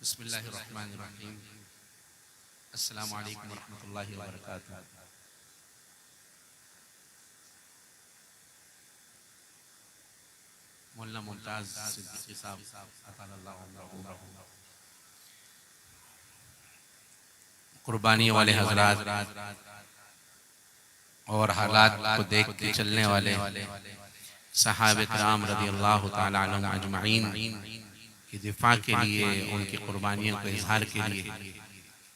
بسم اللہ الرحمن الرحیم۔ السلام علیکم ورحمۃ اللہ وبرکاتہ۔ مولانا ممتاز صدیقی صاحب اطال اللہ عمرہ، قربانی والے حضرات اور حالات کو دیکھ کے چلنے والے صحابہ کرام رضی اللہ تعالی عنہم اجمعین کی دفاع کے لیے، ان کی قربانیوں کے اظہار کے لیے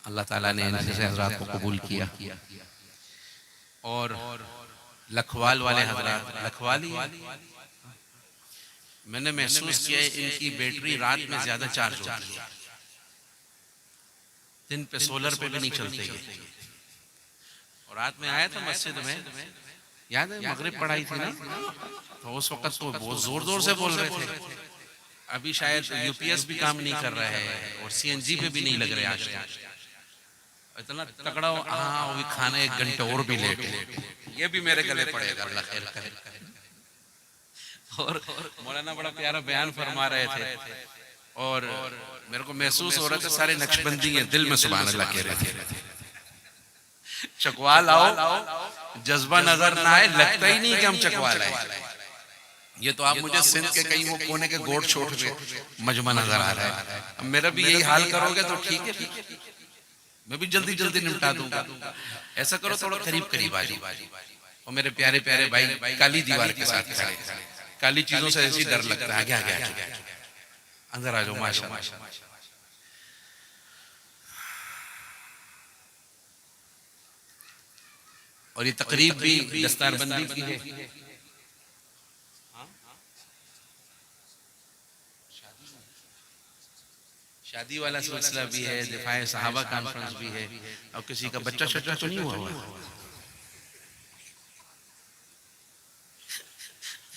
اللہ تعالیٰ نے ان جیسے حضرات کو قبول کیا۔ اور لکھوال والے حضرات، لکھوالی میں نے محسوس کیا ہے ان کی بیٹری رات میں زیادہ چارج ہوتی ہے، دن پہ سولر پہ بھی نہیں چلتے یہ۔ اور رات میں آیا تھا مسجد میں، یاد ہے مغرب پڑھائی تھی نا، تو اس وقت تو بہت زور زور سے بول رہے تھے۔ ابھی شاید یو پی ایس بھی کام نہیں کر رہے ہیں اور سی این جی پہ بھی نہیں لگ رہے آج تک۔ اتنا تکڑا ہو، ہاں وہ بھی کھانا 1 گھنٹے اور بھی لیٹ ہے، یہ بھی میرے گلے پڑے گا، اللہ خیر کرے۔ اور مولانا بڑا پیارا بیان فرما رہے تھے اور میرے کو محسوس ہو رہا تھا سارے نقشبندی ہیں، دل میں سبحان اللہ کہہ رہے تھے۔ چکوال آؤ، جذبہ نظر نہ آئے، لگتا ہی نہیں کہ ہم چکوال آئے۔ یہ تو آپ مجھے سندھ کے کہیں وہ کونے کے گوٹ چھوٹ پہ مجمع نظر آ رہا ہے۔ اب میرا بھی یہی حال کرو گے تو ٹھیک ہے، میں بھی جلدی جلدی نمٹا دوں گا۔ ایسا کرو تھوڑا قریب قریب آ جاؤ، اور میرے پیارے پیارے بھائی کالی دیوار کے ساتھ کھڑے، کالی چیزوں سے ایسی ڈر لگتا ہے، آگے آگے اندر آ جاؤ، ماشاء اللہ۔ اور یہ تقریب بھی دستار بندی کی ہے، شادی والا سلسلہ بھی ہے، دفاع صحابہ کانفرنس بھی ہے، اور کسی کا بچہ شچہ تو نہیں ہوا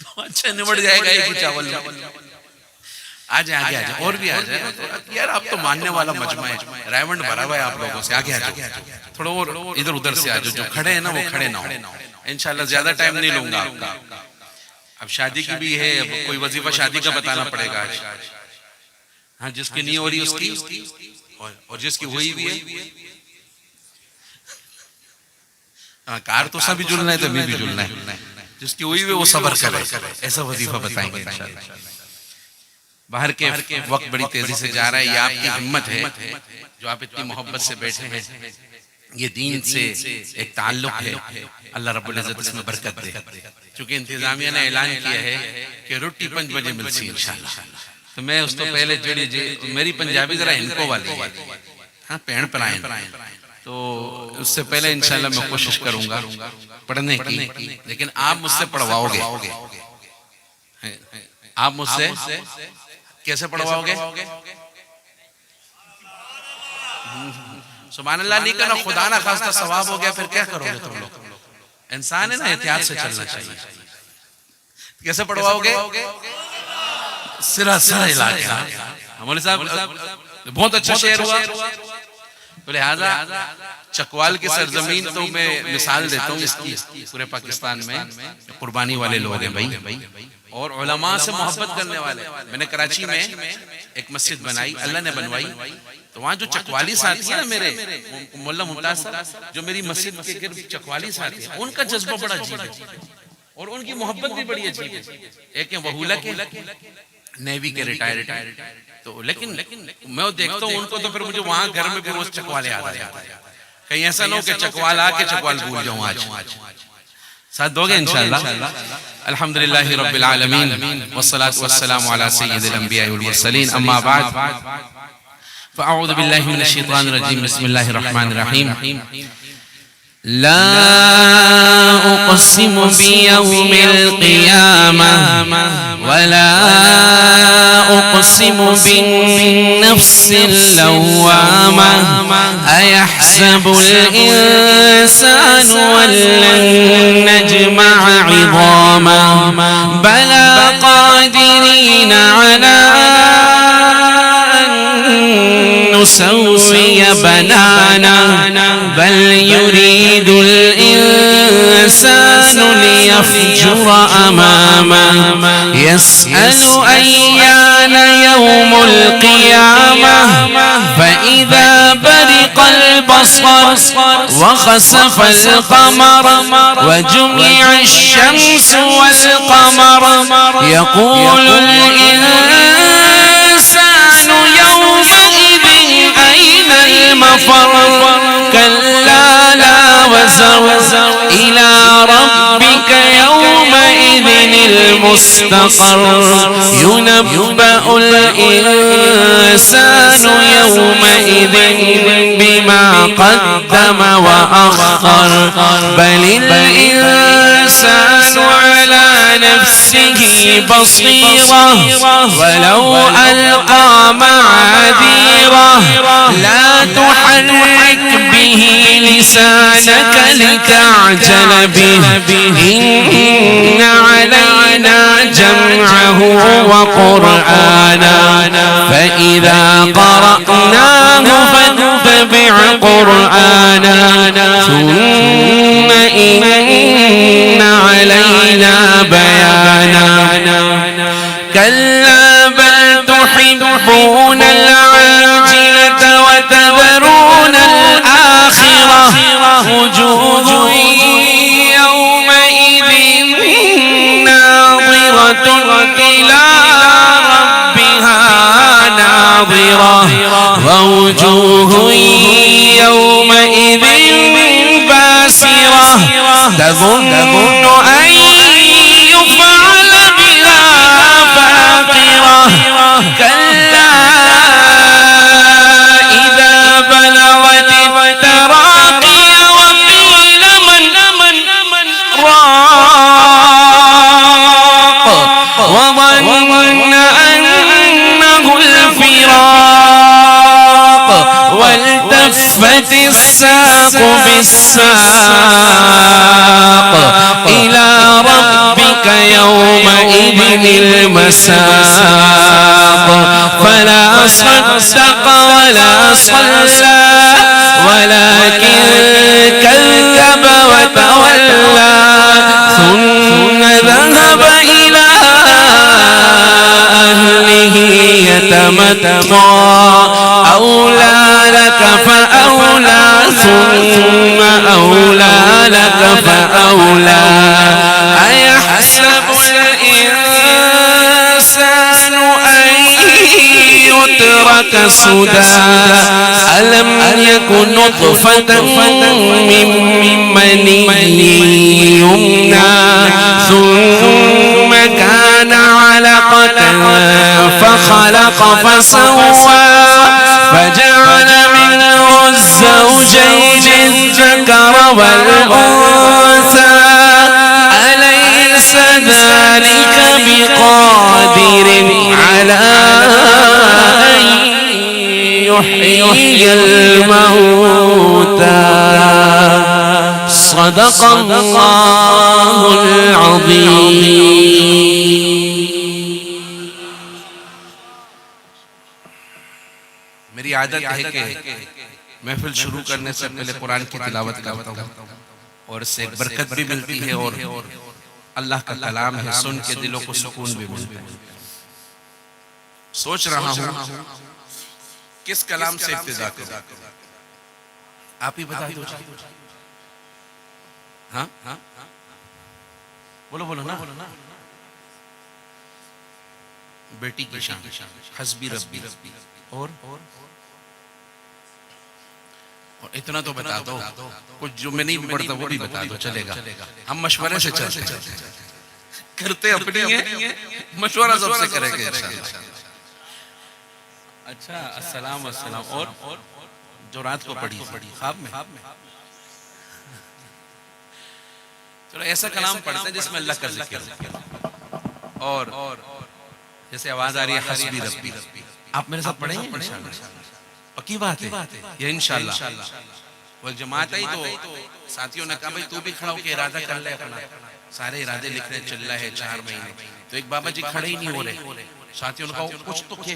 تو اچھا نمٹ جائے گا ایک چاول۔ آ جائیں آگے، آ جائیں، اور بھی آ جائیں یار، آپ تو ماننے والا مجمع ہے، رائمنڈ بھرا ہوا ہے آپ لوگوں سے، آگے آ جاؤ، تھوڑا اور ادھر ادھر سے آ جاؤ، جو کھڑے ہیں نا وہ کھڑے نہ ہو۔ انشاءاللہ زیادہ ٹائم نہیں لوں گا آپ کا، اب شادی کی بھی ہے، اب کوئی وظیفہ شادی کا بتانا پڑے گا آج۔ ہاں جس کی نہیں ہو رہی اس کی، اور جس کی ہوئی بھی ہے، ہاں کار تو سبھی جلنا ہے تو بھی جلنا ہے، جس کی ہوئی بھی وہ صبر کرے، ایسا وظیفہ بتائیں گے انشاءاللہ۔ باہر کے وقت بڑی تیزی سے جا رہا ہے، یہ آپ کی ہمت ہے جو آپ اتنی محبت سے بیٹھے ہیں، یہ دین سے ایک تعلق ہے، اللہ رب العزت اس میں برکت دے۔ چونکہ انتظامیہ نے اعلان کیا ہے کہ روٹی 5 بجے ملسی انشاءاللہ، تو میں اس تو پہلے جڑی میری پنجابی ذرا ہنکو والی ہے، ہاں پین پرائن، تو اس سے پہلے انشاءاللہ میں کوشش کروں گا پڑھنے کی، لیکن آپ مجھ سے پڑھواؤ گے، آپ مجھ سے کیسے پڑھواؤ گے؟ سبحان اللہ نہیں کرنا، خدا نہ خواستہ ثواب ہو گیا پھر کیا کرو گے تم لوگ؟ انسان ہے نا، احتیاط سے چلنا چاہیے۔ کیسے پڑھواؤ گے؟ سرا سرا علاج ہے۔ مولانا صاحب بہت اچھا شعر ہوا، تو لہذا چکوال کی سرزمین تو میں مثال دیتا ہوں اس کی، پورے پاکستان میں قربانی والے لوگ ہیں بھائی، اور علماء سے محبت کرنے والے۔ میں نے کراچی میں ایک مسجد بنائی، اللہ نے بنوائی، تو وہاں جو چکوالی ساتھی ہیں نا میرے، مولانا ممتاز صاحب جو میری مسجد کے گرد چکوالی ساتھی ہیں، ان کا جذبہ بڑا عجیب ہے اور ان کی محبت بھی بڑی عجیب ہے۔ ایک ہیں وہولہ کے نیوی کے ریٹائرڈ، تو لیکن میں دیکھتا ہوں ان کو تو پھر مجھے وہاں گھر میں بھی وہ چکوالے آ جاتا ہے، کہیں ایسا نہ ہو کہ چکوال آ کے چکوال بھول جاؤں آج۔ ساتھ دو گے انشاءاللہ؟ الحمدللہ رب العالمین والصلاة والسلام علی سید الانبیاء والمرسلین، اما بعد فاعوذ باللہ من الشیطان الرجیم، بسم اللہ الرحمن الرحیم۔ لا اقسم بیوم القیامہ ولا اقسم بالنفس اللوامہ ایحسب الانسان ولن نجمع عظامہ بلا قادرین علی نسوي بنانا بل يريد الإنسان ليفجر أمامه يسأل أيان يوم القيامة وخسف القمر وجمع الشمس والقمر يقول الإنسان يومئذ أين المفر كلا لا وزر إلى ربك يومئذ المستقر ينبأ الإنسان يومئذ بما قدم وأخر بل الإنسان على نفسه بصيرة ولو ألقى معاذيره لا تحرك به لسانك لتعجل به إن علينا جمعه وقرآنا فإذا قرأناه فاتبع قرآنا ثم إن علينا بيانا كلا بل تحبون العاجلة وتذرون الآخرة وجوه يومئذ ناظرة إلى ربها ناظرة ووجوه يومئذ باسرة تظن أن يفعل بها فاقرة كلا إذا بلغت التراقي وقيل من راق وظن أنه الفراق والتفت الساق بالساق إلى ربك يومئذ المساق فلا صدق ولا صلى ولكن كذب وتولى ثم ذهب إلى أهله يتمطى أولى لك فأولى ثم أولى لك فأولى أيحسب الإنسان أن يترك سدى ألم يكن نطفة من مني يمنى ثم كان علقة فخلق فسوى فجعل منه الزوجين الذكر والأنثى أليس ذلك بقادر على أن يحيي الموتى صدق الله العظيم. میری عادت ہے کہ محفل شروع کرنے سے پہلے قرآن کی تلاوت کرتا ہوں اور اس سے ایک برکت بھی ملتی ہے اور اللہ کا کلام ہے سن کے دلوں کو سکون بھی ملتا ہے. سوچ رہا ہوں کس کلام سے ابتدا کروں. آپ ہی بتا دو. ہاں بولو نا. بیٹی کی شان حسبی ربی اور اتنا تو بتا دو. کچھ جو میں نہیں پڑھتا وہ بھی بتا دو چلے گا. ہم مشورے سے چلتے کرتے اپنی ہیں مشورہ سب سے کریں گے انشاءاللہ. اچھا السلام اور جو رات کو پڑھی خواب میں چلو ایسا کلام پڑھتے ہیں جس میں اللہ کا ذکر اور جیسے آواز آ رہی ہے حسبی ربی. آپ میرے ساتھ پڑھیں گے انشاءاللہ. پکی بات ہے یہ انشاءاللہ. وہ جماعت آئی تو ساتھیوں نے کہا بھائی تو بھی کھڑا ہو کے ارادہ کر لے اپنا. سارے ارادے لکھ رہے چل رہا ہے 4 مہینے. تو ایک بابا جی کھڑے ہی نہیں ہو رہے. ساتھیوں نے کہا کچھ تو کہ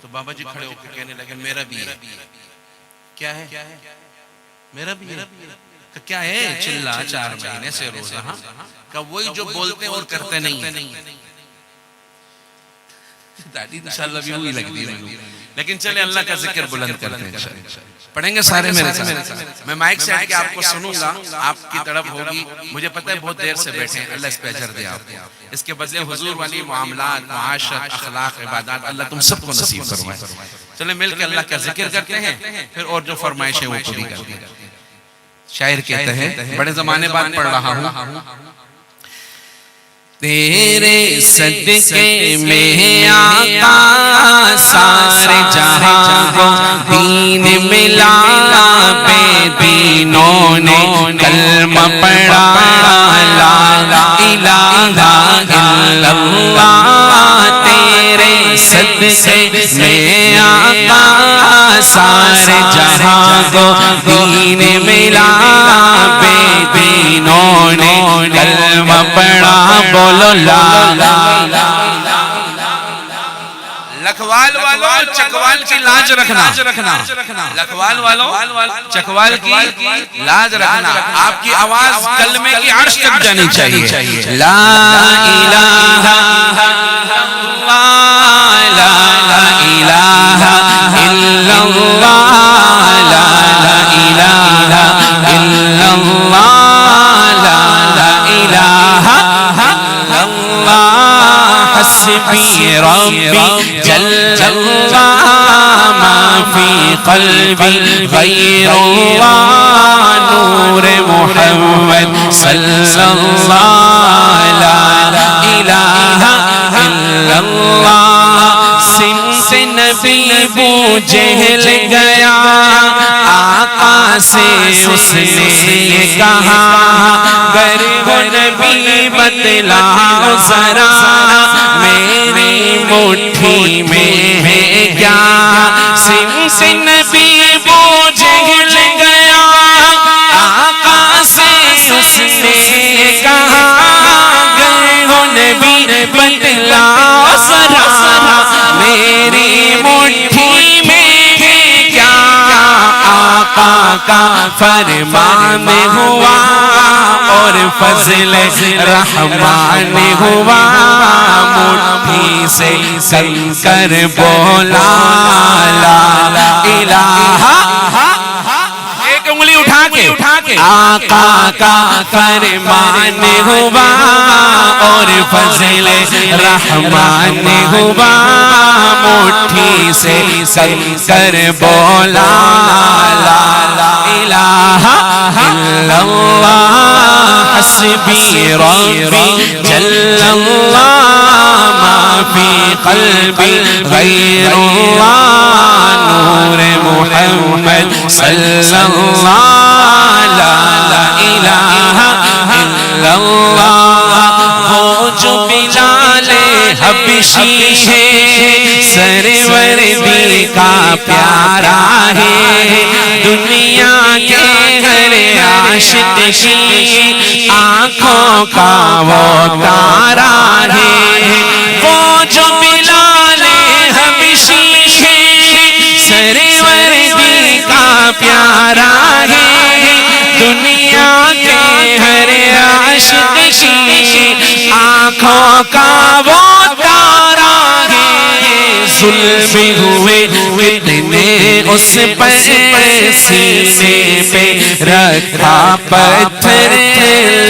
تو بابا جی کھڑے ہو کے کہنے لگے میرا بھی ہے. کیا ہے میرا بھی ہے. کیا ہے چلا 4 مہینے سے روزہ. کہ وہی جو بولتے اور کرتے نہیں. داڑھی انشاءاللہ بھی وہی لگتی ہے، لیکن چلے اللہ کا ذکر بلند کرتے ہیں انشاءاللہ۔ پڑھیں گے سارے میرے ساتھ، میں مائک سے ہٹ کے آپ کو سنوں گا، آپ کی طرف ہوگی، مجھے پتہ ہے بہت دیر سے بیٹھے ہیں، اللہ اس پہ اجر دے آپ کو، اس کے بدلے حضور والی معاملات، معاشرت، اخلاق، عبادات اللہ تم سب کو نصیب فرمائے۔ چلے مل کے اللہ کا ذکر کرتے ہیں، پھر اور جو فرمائشیں وہ پوری کرتے ہیں۔ شاعر کہتے ہیں، بڑے زمانے بعد پڑھ رہا ہوں، تیرے صدقے میں آقا سارے جہاں کو دین ملا، بے دینوں نے کلمہ پڑھا، لا الہ الا اللہ۔ تیرے صدقے میں آقا سارے جہاں کو دین ملا، بے دینوں نے کلمہ پڑھا، بولو لا۔ لکھوال والوں چکوال کی لاج رکھنا، لکھوال والوں چکوال کی لاج رکھنا، آپ کی آواز کلمے کی عرش تک جانی چاہیے۔ لا الہ الا اللہ، لا الہ الا اللہ، لا الہ الا اللہ، لا الہ الا اللہ، حسبی ربی جل اللہ، ما فی قلبی غیر اللہ، نور محمد صلی اللہ، لا الہ الا اللہ۔ سمت نبی بو جہل گیا، آقا سے اس نے یہ کہا، گر ہو نبی بتلاؤ ذرا، میری مٹھی میں ہے کیا۔ سمت نبی بو جہل گیا، آقا سے اس نے یہ کہا، گر ہو نبی بتلاؤ ذرا، میری مٹھی میں ہے کیا۔ آقا کا فرمان ہوا اور فضل رحمان ہوا، مٹھی سے کنکر بولا، لا الہ، ایک انگلی اٹھا کے آقا کا فرمان ہوا اور فضل رحمان ہوا، مٹھی سے کنکر بولا، لا الہ الا اللہ، حسبی ربی جل اللہ، ما فی قلبی غیر اللہ، نور محمد صلی اللہ، لا الہ الا اللہ۔ وہ جو بلال حبشی ہے، سروردی کا پیارا ہے، دنیا کے ہر عاشق کی آنکھوں کا وہ تارا ہے۔ وہ جو بلال حبشی ہے، سروردی کا پیارا ہے، دنیا کے ہر عاشق کی آنکھوں کا وہ تارا ہے۔ ظلم ہوئے اتنے اس پر، سینے پہ رکھا پتھر،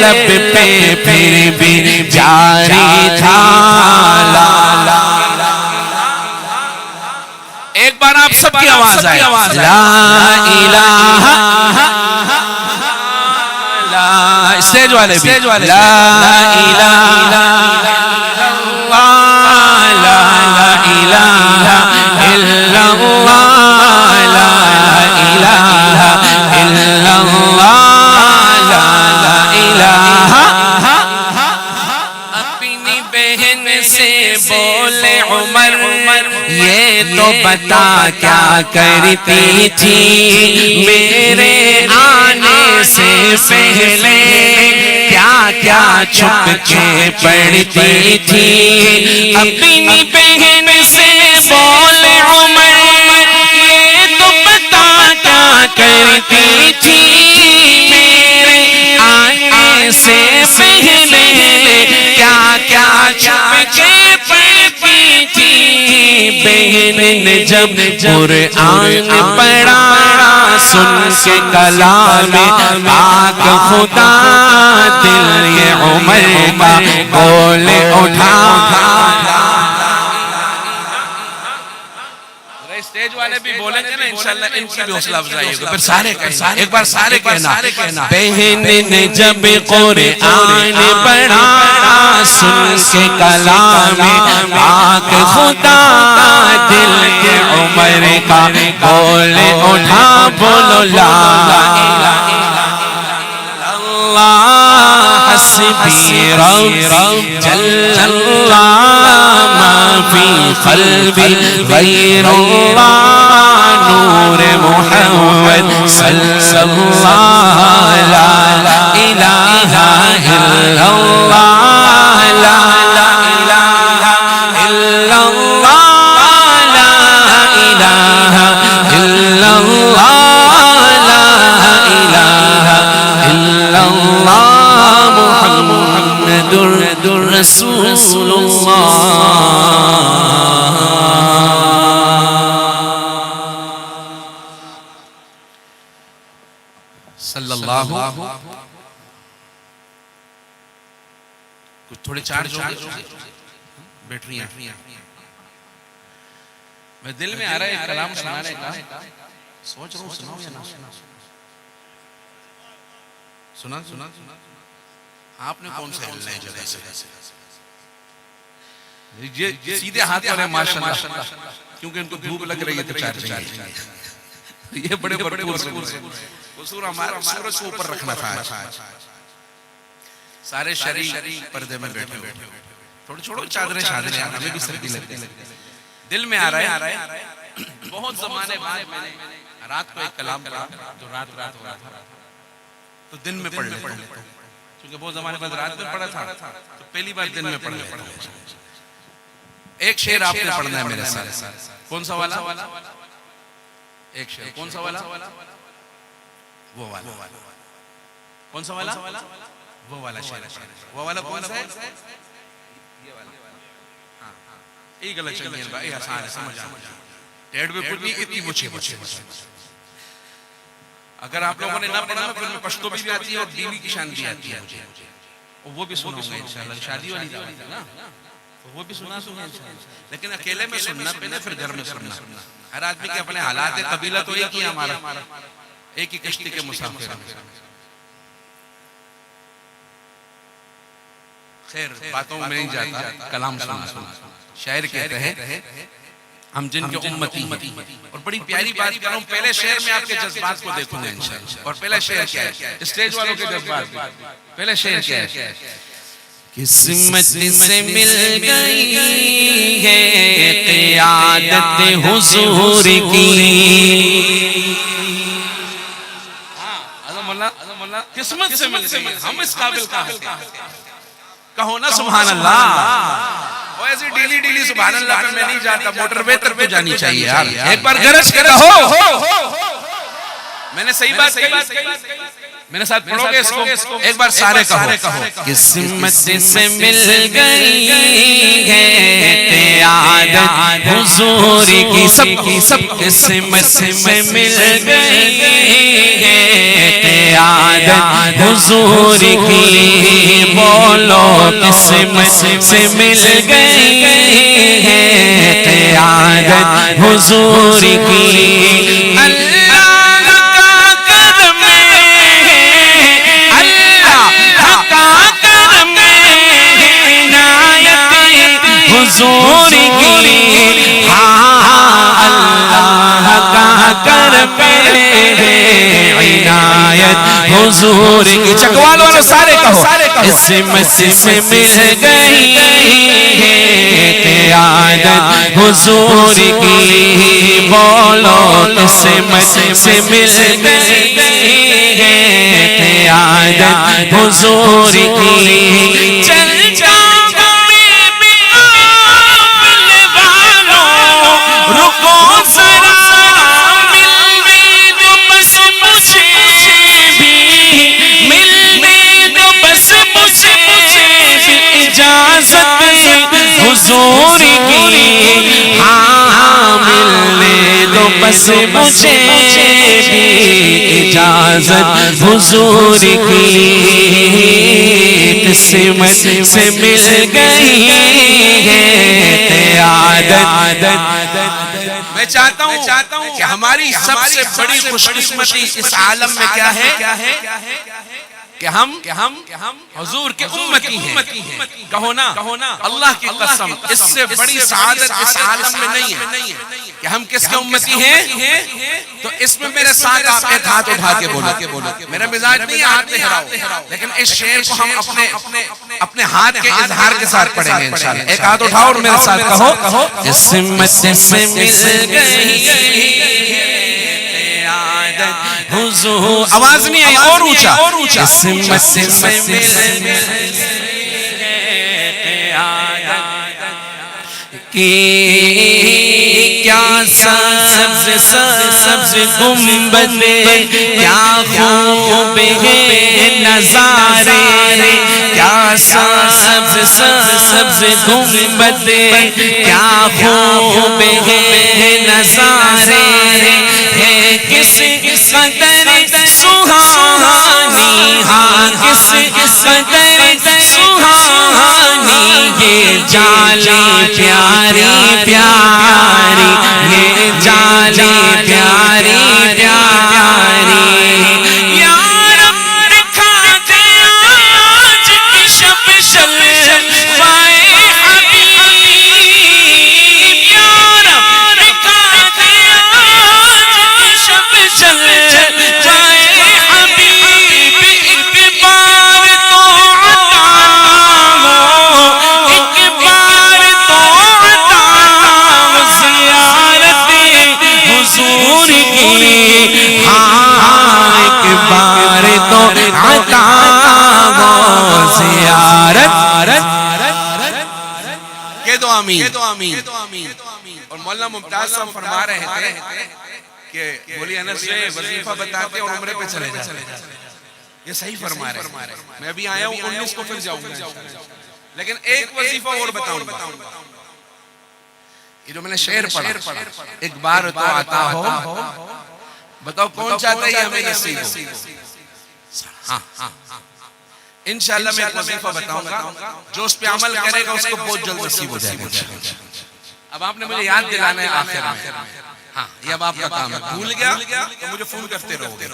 لب پہ پھر بھی جاری تھا، لا۔ ایک بار آپ سب کی آواز آئے، لا الہ، اسٹیج والے بھی، لا الہ الا اللہ، لا الہ الا اللہ، لا الہ الا اللہ، لا الہ۔ اپنی بہن سے بولے عمر، یہ تو بتا کیا کرتی تھی میرے آنے سے پہلے، کیا کیا چھپ کے پڑھتی تھی۔ اپنی بہن سے بولے عمر، یہ تو بتا کیا کرتی تھی میرے آنے سے پہلے، کیا کیا چھپ کے پڑھتی تھی۔ نے جب قرآن پڑھا سن کے کلام پاک خدا دل یہ عمر کا بول اٹھا اسٹیج والے بھی بولیں گے نا انشاءاللہ ان کی بھی حوصلہ افزائی ہوگی پھر سارے ایک بار سارے کہنا بہن نے جب قرآن پڑھا سن کے کلام پاک خدا دل کے عمر کا بول اٹھا بولو لا الہ اللہ حسبی ربی جل اللہ ما فی قلبی غیر اللہ نور محمد صلی اللہ لا الہ الا اللہ لا الہ الا اللہ لا الہ الا اللہ لا الہ الا اللہ محمد رسول اللہ صلی اللہ کچھ تھوڑے چارج ہو گئے بیٹریاں میں دل میں آ رہا ہے کلام سنانے کا سوچ رہا ہوں سناؤ یا نہ سنا آپ نے کون سے ہلنے جگہ سے یہ سیدھے ہاتھ پر ہے ماشاءاللہ کیونکہ ان کو دھوپ لگ رہی ہے تو چارجنگ یہ بڑے بڑے قصور ہمارا سورج کو اوپر رکھنا تھا سارے شریف پردے میں بیٹھے تھوڑے چھوڑو چادریں شادریں ہمیں بھی سردی لگتی ہے دل میں آ رہا ہے بہت زمانے بعد میں نے رات کو ایک کلام پڑھا جو رات ہو رہا تھا تو دن میں پڑھ لیتا ہوں کیونکہ بہت زمانے بعد رات میں پڑھا تھا تو پہلی بار دن میں پڑھ لیتا ہوں ایک شعر آپ نے پڑھنا ہے میرے ساتھ کون سا والا ایک شعر کون سا والا وہ والا کون سا والا وہ والا شعر وہ والا کون سا ہے یہ والا یہ غلط چل گیا بھائی آسان ہے سمجھ آ ڈیڑھ میں پڑھ نہیں اتنی مچھے اگر آپ لوگوں نے نہ پڑھا پھر میں پشتو بھی آتی ہے اور دیوی کی شان بھی آتی ہے مجھے وہ بھی سنوں گا انشاءاللہ شادی والی دعوت ہے نا وہ بھی سنا سنیں لیکن اکیلے میں سننا پہلے پھر گھر میں سننا ہر آدمی کے اپنے حالات ہے قبیلہ تو ایک ہی ہمارا ایک ہی کشتی کے مسافر خیر باتوں میں نہیں جاتا کلام سنا شاعر کہتے ہیں ہم جن کے امتی اور بڑی پیاری بات کر رہا ہوں پہلے شعر میں آپ کے جذبات کو دیکھوں گا انشاءاللہ اور پہلا شعر کیا ہے اسٹیج والوں کے جذبات پہلے شعر کیا ہے قسمت سے مل گئی ہے قیادت حضور کی قسمت سے مل گئی ہم اس قابل کہو نا سبحان اللہ وہ ایسی ڈیلی ڈیلی سبحان اللہ پہ میں نہیں جاتا موٹر وے تک جانی چاہیے یار ایک بار گرج کے کہو میں نے صحیح بات کہی میرے ساتھ پڑھو گے اس کو ایک بار سارے کہو قسمت سے مل گئی ہے قیادت حضور کی سب قسمت سے مل گئی ہے قیادت حضور کی بولو قسمت سے مل گئی ہے قیادت حضور کی حضور کی اللہ کا کرم ہے عنایت حضور کی چکوال والوں سارے کہو قسمت سے مل گئی ہے قیادت حضور کی بولو قسمت سے مل گئی ہے قیادت حضور کی چل حضور کی بس مجھے بھی اجازت حضور کی قسمت سے مل گئی ہے قیادت میں چاہتا ہوں کہ ہماری سب سے بڑی خوش قسمتی اس عالم میں کیا ہے کہ ہم حضور کے امتی ہیں. کہو نا اللہ کی قسم اس سے بڑی سعادت اس عالم میں نہیں ہے کہ ہم کس کے امتی ہیں. تو اس میں میرے ساتھ آپ ایک ہاتھ اٹھا کے بولو. میرا مزاج نہیں ہے ہاتھ لہراؤ، لیکن اس شعر کو ہم اپنے ہاتھ کے اظہار کے ساتھ پڑھیں گے انشاءاللہ. ایک ہاتھ اٹھاؤ اور میرے ساتھ کہو قسمت سے مل گئی حضور. آواز نہیں آئی، اور اونچا. قسمت سے مل گئی کیا سبز سبز گنبد کیا خوب ہے نظارے، کیا سبز سبز گنبد کیا خوب ہے نظارے، ہے کس قدر سہانی، ہاں کس قدر سہانی یہ جالی پیاری پیاری، یہ جالی پیاری پیاری. یا رب دکھا دے آج کی شب شلوائے حبیب، یا رب دکھا دے آج کی شب شلوائے حبیب. ایک بار تو عطا ہو، ایک بار تو عطا ہو زیارت حضور کی، ہاں ایک بار تو عطا ہو زیارت. کہہ دو آمین. اور مولانا ممتاز صاحب فرما رہے تھے کہ مولی انس سے وظیفہ بتاتے اور عمرے پہ چلے جاتے. یہ صحیح فرما رہے ہیں. میں ابھی آیا ہوں 19 کو پھر جاؤں گا، لیکن ایک وظیفہ اور بتاؤں گا. یہ جو میں نے شعر پڑھا، ایک بار تو عطا ہو، بتاؤ کون چاہتا ہے یہ ہمیں نصیب ہو. انشاءاللہ میں ایک وظیفہ بتاؤں گا، جو اس پہ عمل کرے گا اس کو بہت جلد نصیب ہو جائے گا. اب آپ نے مجھے یاد دلانا ہے آخر میں. ہاں یہ اب آپ کا کام ہے. بھول گیا تو مجھے فون کرتے رہو گے،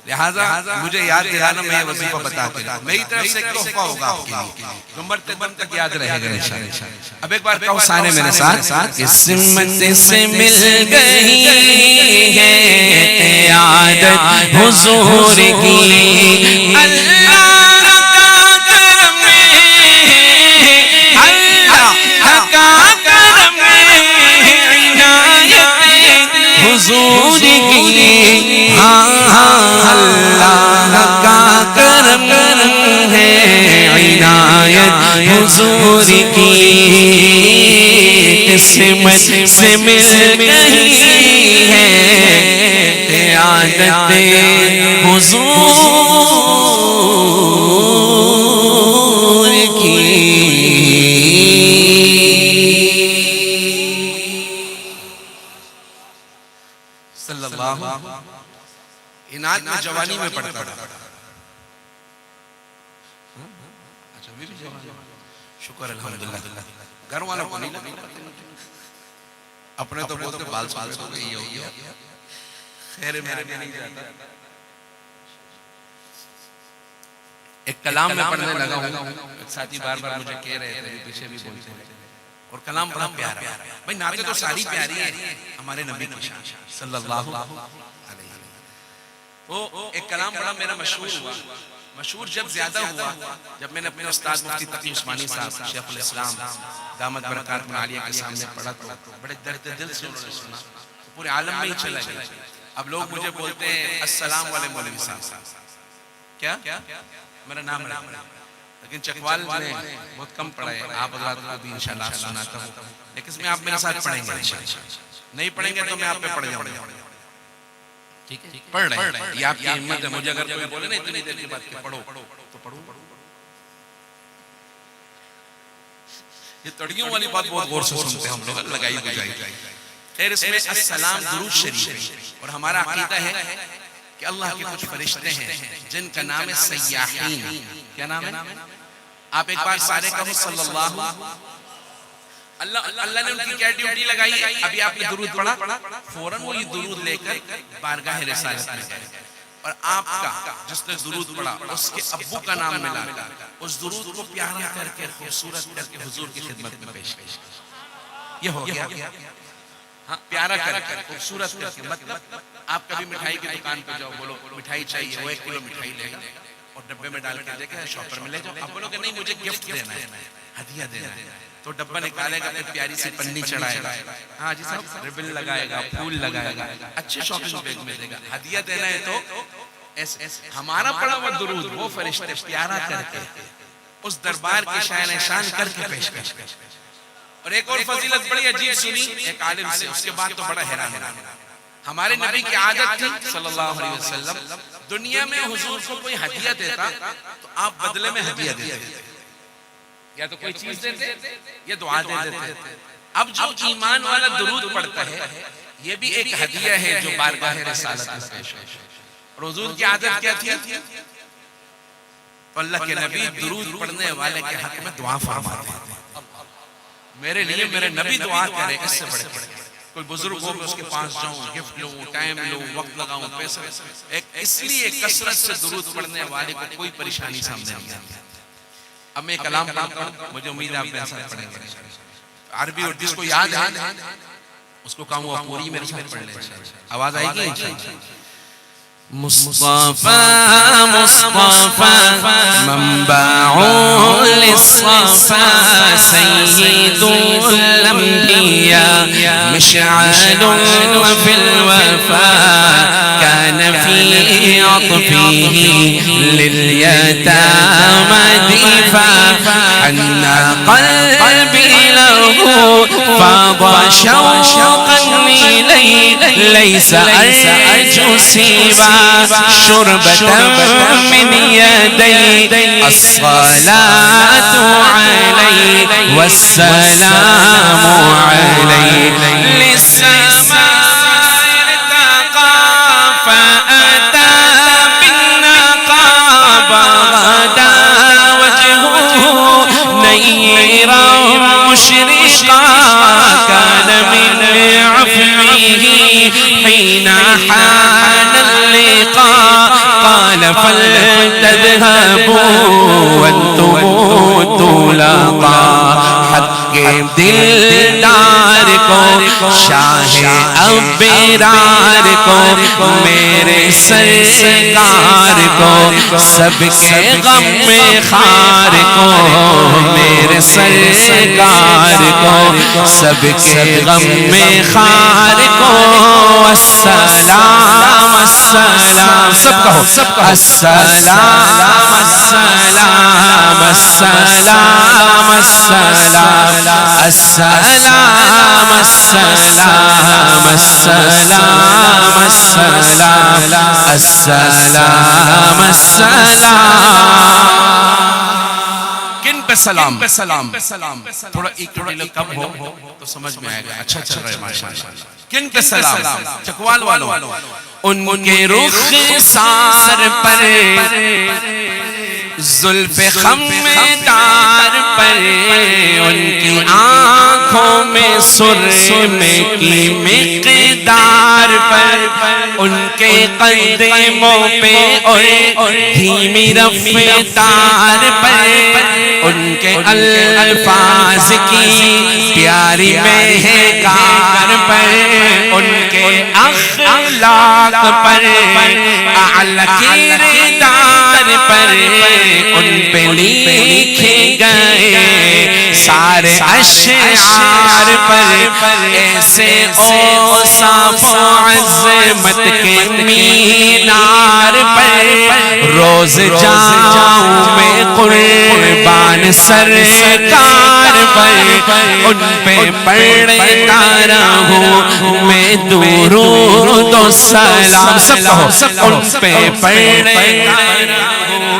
لہٰذا مجھے یاد دلانا. میں یہ وظیفہ بتاتے رہا، میری طرف سے ایک تحفہ ہوگا آپ کے لیے جو مرتے دم تک یاد رہے گا انشاءاللہ. اب ایک بار کہو سارے میرے ساتھ. قسمت سے مل گئی ہے قیادت حضور کی، اللہ کا کرم ہے، اللہ کا کرم ہے، عنایت حضور کی، ہاں اللہ کا کرم ہے، عنایت حضور کی. قسمت سے مل گئی ہے قیادت حضور کی. صلی اللہ. انعام میں جوانی میں پڑھتا تھا. شکر الحمدللہ. گھر والوں کو نہیں لگا، اپنے تو بولتے بال سال ہو گئی ہوگی. خیر میرے میں نہیں جاتا. ایک کلام میں پڑھنے لگا ہوں. ایک ساتھی بار بار مجھے کہہ رہے تھے، پیچھے بھی بولتے ہیں، اور کلام بڑا پیارا ہے. بھائی نعتیں تو ساری پیاری ہیں ہمارے نبی کی شان صلی اللہ علیہ. وہ ایک کلام بڑا میرا مشہور ہوا. مشہور جب زیادہ ہوا جب میں نے اپنے استاد مفتی تقی عثمانی صاحب شیخ الاسلام دامت برکات عالیہ کے سامنے پڑھا تو بڑے درد دل سے انہوں نے سنا، پورے عالم میں ہی چلا گیا. اب لوگ مجھے بولتے ہیں السلام والے مولوی صاحب. کیا میرا نام ہے، لیکن چکوال میں بہت کم پڑھا ہے. آپ حضرات کو بھی انشاءاللہ سناتا ہوں، لیکن اس میں آپ میرے ساتھ پڑھیں گے. نہیں پڑھیں گے تو میں آپ پہ پڑھ جاؤں گا. پڑھ رہے ہیں، یہ آپ کی ہمت ہے. مجھے اگر کوئی بولے نا اتنی دیر کے بعد کہ پڑھو تو پڑھو. یہ تڑیوں والی بات بہت غور سے سنتے ہیں ہم لوگ، لگائی بجائی. پھر اس میں السلام درود شریف ہے، اور ہمارا عقیدہ ہے کہ اللہ کے کچھ فرشتے ہیں جن کا نام ہے سیاحین. کیا نام ہے؟ آپ ایک بار سارے کہو صلی اللہ. اللہ نے ان کی کیا ڈیوٹی لگائی ہے؟ ابھی آپ نے درود پڑھا، فوراً وہ یہ درود لے کر بارگاہ رسالت میں گئے، اور آپ کا جس نے درود پڑھا اس کے ابو کا نام ملا کر اس درود کو پیارا کر کے خوبصورت کر کے حضور کی خدمت میں پیش کیا. یہ ہو گیا پیارا کر کے خوبصورت کر کے. مطلب آپ کبھی مٹھائی کی دکان پہ جاؤ، بولو مٹھائی چاہیے، وہ 1 کلو مٹھائی لے گا اور ڈبے میں ڈال کے دے گا، شاپر میں لے جاؤ. آپ بولو کہ نہیں مجھے گفٹ دینا ہے، ہدیہ دینا ہے، تو ڈبہ نکالے گا، پھر پیاری سی پنی چڑھائے گا، ہاں جی صاحب ربن لگائے گا، پھول لگائے گا، اچھے شاپنگ بیگ میں دے گا. ہدیہ دینا ہے تو ہمارا پڑھا ہوا درود وہ فرشتے پیارا کر کے اس دربار کے شان شان کر کے پیش کرتے. اور ایک اور فضیلت بڑی عجیب سنی ایک عالم سے، اس کے بعد تو بڑا حیران ہے. ہمارے نبی کی عادت تھی صلی اللہ علیہ وسلم، دنیا میں حضور کو کوئی ہدیہ دیتا تو آپ بدلے میں ہدیہ دیتے، یا تو کوئی چیز دیتے یا دعا دے دیتے. اب جو ایمان والا درود پڑھتا ہے یہ بھی ایک ہدیہ ہے جو بارگاہ رسالت میں پیش ہے. اور حضور کی عادت کیا تھی؟ اللہ کے نبی درود پڑھنے والے کے حق میں دعا فرماتے ہیں. میرے لیے میرے نبی دعا کرے، اس سے بڑے کوئی بزرگ ہو اس کے پاس جاؤں، گفٹ لوں، ٹائم لوں، وقت لگاؤں، پیسہ. اس لیے کثرت سے درود پڑھنے والے کو کوئی پریشانی سامنے نہیں آتی. اب میں کلام پڑھتا ہوں، مجھے امید ہے آپ میرے ساتھ پڑھیں گے. عربی اور جس کو یاد ہے اس کو کہوں وہ پوری میرے ساتھ پڑھ لیں. آواز آئے گی؟ مصطفى مصطفى منبع للصفا سيد الأنبياء مشعل وفي الوفاء كان في عطفه لليتامى دفاع حن قلبي له فاض شوقا إليه ليس أرجو سوى شربة من يدي الصلاة عليه والسلام عليه للسماء ارتقى فأتى بالنقاب غدا وجهه نيرا مشرقا كان من عفوه حين حان اللقاء قال فلتذهبوا وانتم طلقا حق دلدار کو شاہ ابرار کو میرے سرکار کو سب کے غم میں خار کو میرے سرکار کو سب کے غم میں خار کو السلام السلام سب کہو السلام السلام السلام السلام السلام السلام السلام السلام السلام. کن پہ سلام؟ تھوڑا ایکوٹی کم ہو تو سمجھ میں آئے گا. اچھا چل رہا ہے ماشاءاللہ. کن پہ سلام؟ چکوال والوں. ان کے رخسار پر زلف خمدار پر ان کی آنکھوں میں سرمے کی مقدار پر ان کے قدموں پہ اور دھیمی رفتار پر ان کے الفاظ کی پیاری مہکار پر ان کے اخلاق پر اعلی کردار پر ان پہ لکھے گئے سارے اشعار پر ایسے اوصاف و عظمت کے مینار پر روز جاؤں میں قربان سرکار پر ان پہ پڑھتا رہوں میں درود و سلام. سب کہو ان پہ پڑھتا رہوں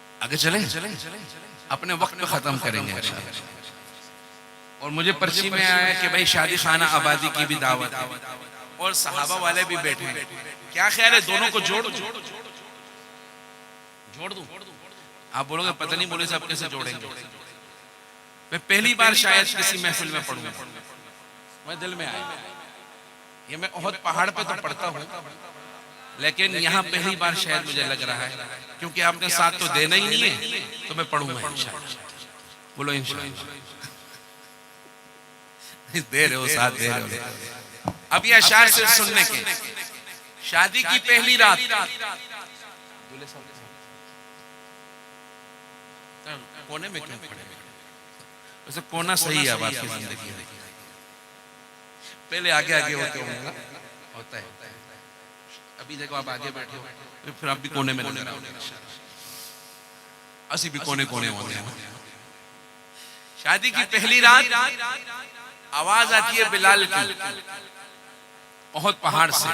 آگے چلیں اپنے وقت پہ ختم کریں گے انشاءاللہ. اور مجھے پرچی میں آیا کہ بھائی شادی خانہ آبادی کی بھی دعوت ہے اور صحابہ والے بھی بیٹھے ہیں. کیا خیال ہے دونوں کو جوڑ دوں؟ آپ بولو گے پتہ نہیں مولوی صاحب کیسے جوڑیں گے. میں پہلی بار شاید کسی محفل میں پڑھوں گا. میں دل میں آیا یہ میں احد پہاڑ پہ تو پڑھتا ہوں لیکن یہاں پہلی بار شاید مجھے لگ رہا ہے کیونکہ آپ نے ساتھ تو دینا ہی نہیں ہے تو میں پڑھوں گا انشاءاللہ. بولو انشاءاللہ. دے رہے ہو ساتھ دے رہے ہو. اب یہ اشعار سے سننے کے شادی کی پہلی رات کونے میں کیوں پڑے ویسے کونا صحیح ہے اب آپ کی زندگی میں. پہلے آگے آگے ہوتے ہوں گا ہوتا ہے. ابھی دیکھو آپ آگے بیٹھے ہو پھر آپ بھی کونے میں نظر آؤ گے. اسی بھی کونے کونے ہوتے ہیں. شادی کی پہلی رات آواز آتی ہے بلال کی احد پہاڑ سے.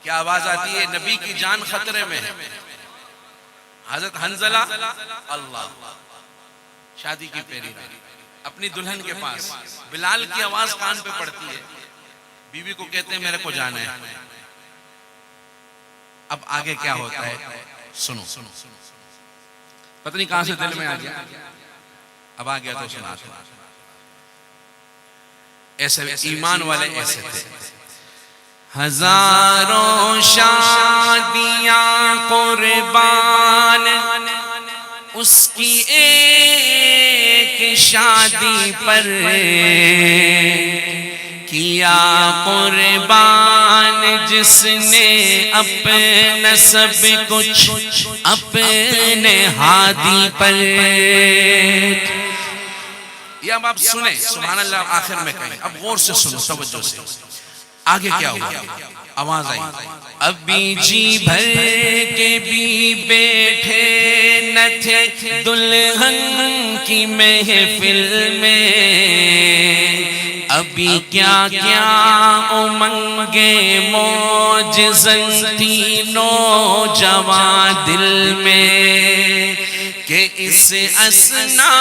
کیا آواز آتی ہے؟ نبی کی جان خطرے میں ہے. حضرت حنزلہ اللہ شادی کی پہلی رات اپنی دلہن کے پاس بلال کی آواز کان پہ پڑتی ہے. بیوی کو کہتے ہیں میرے کو جانا ہے. اب آگے کیا ہوتا ہے سنو. پتہ نہیں کہاں سے دل میں آ گیا. اب آ گیا تو سنا. ایسے ایمان والے ایسے تھے. ہزاروں شادیاں قربان اس کی ایک شادی پر کیا قربان جس نے اپنا سب کچھ اپنے ہادی پر. یہ اب آپ سنیں سبحان اللہ آخر میں کہیں. اب غور سے سنو توجہ سے. آگے کیا ہوا؟ آواز آئی ابھی جی بھر کے بھی بیٹھے نہ تھے دلہن کی محفل میں. ابھی کیا کیا امنگے موج زنتی نوجوان دل میں کہ اس اسنا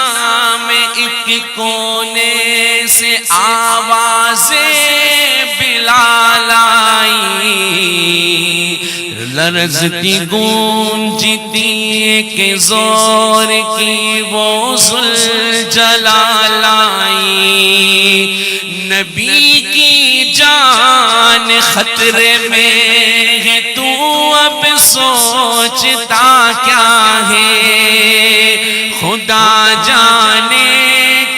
میں ایک کونے سے آوازیں بلال آئی. لرزتی گونجتی کہ زور کی وہ ذوالجلال آئی. نبی کی جان خطرے میں ہے تو اب سوچتا کیا ہے. خدا جانے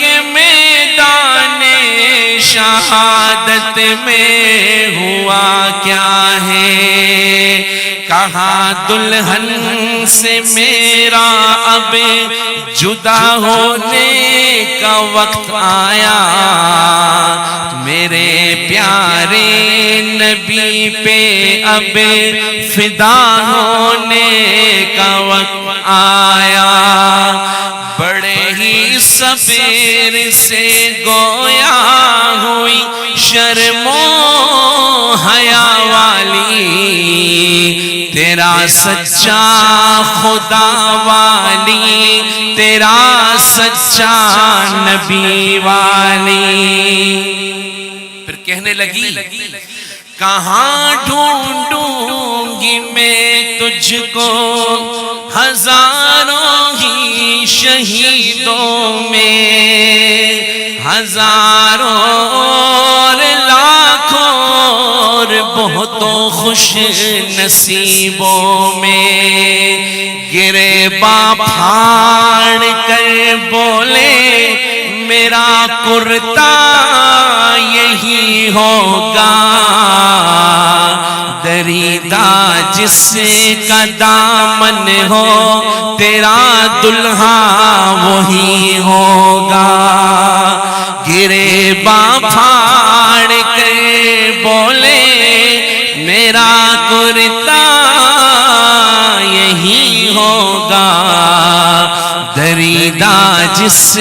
کہ میدان شہادت میں ہوا کیا ہے. کہا دلہن سے میرا اب جدا ہونے کا وقت آیا. میرے پیارے نبی پہ اب فدا ہونے کا وقت آیا. بڑے ہی صبر سے گویا ہوئی شرم و حیا والی. تیرا سچا خدا والی تیرا سچا نبی والی. پھر کہنے لگی کہاں ڈھونڈوں گی میں تجھ کو ہزاروں ہی شہیدوں میں. ہزاروں اور لاکھوں اور بہتوں خوش نصیبوں میں. گرے باپ پھاڑ کر بولے میرا کرتا یہی ہوگا. دریدہ جس کا دامن ہو تیرا دلہا وہی ہوگا. گرے باپ پھاڑ کر بولے میرا کرتا یہی ہوگا. دریدہ جس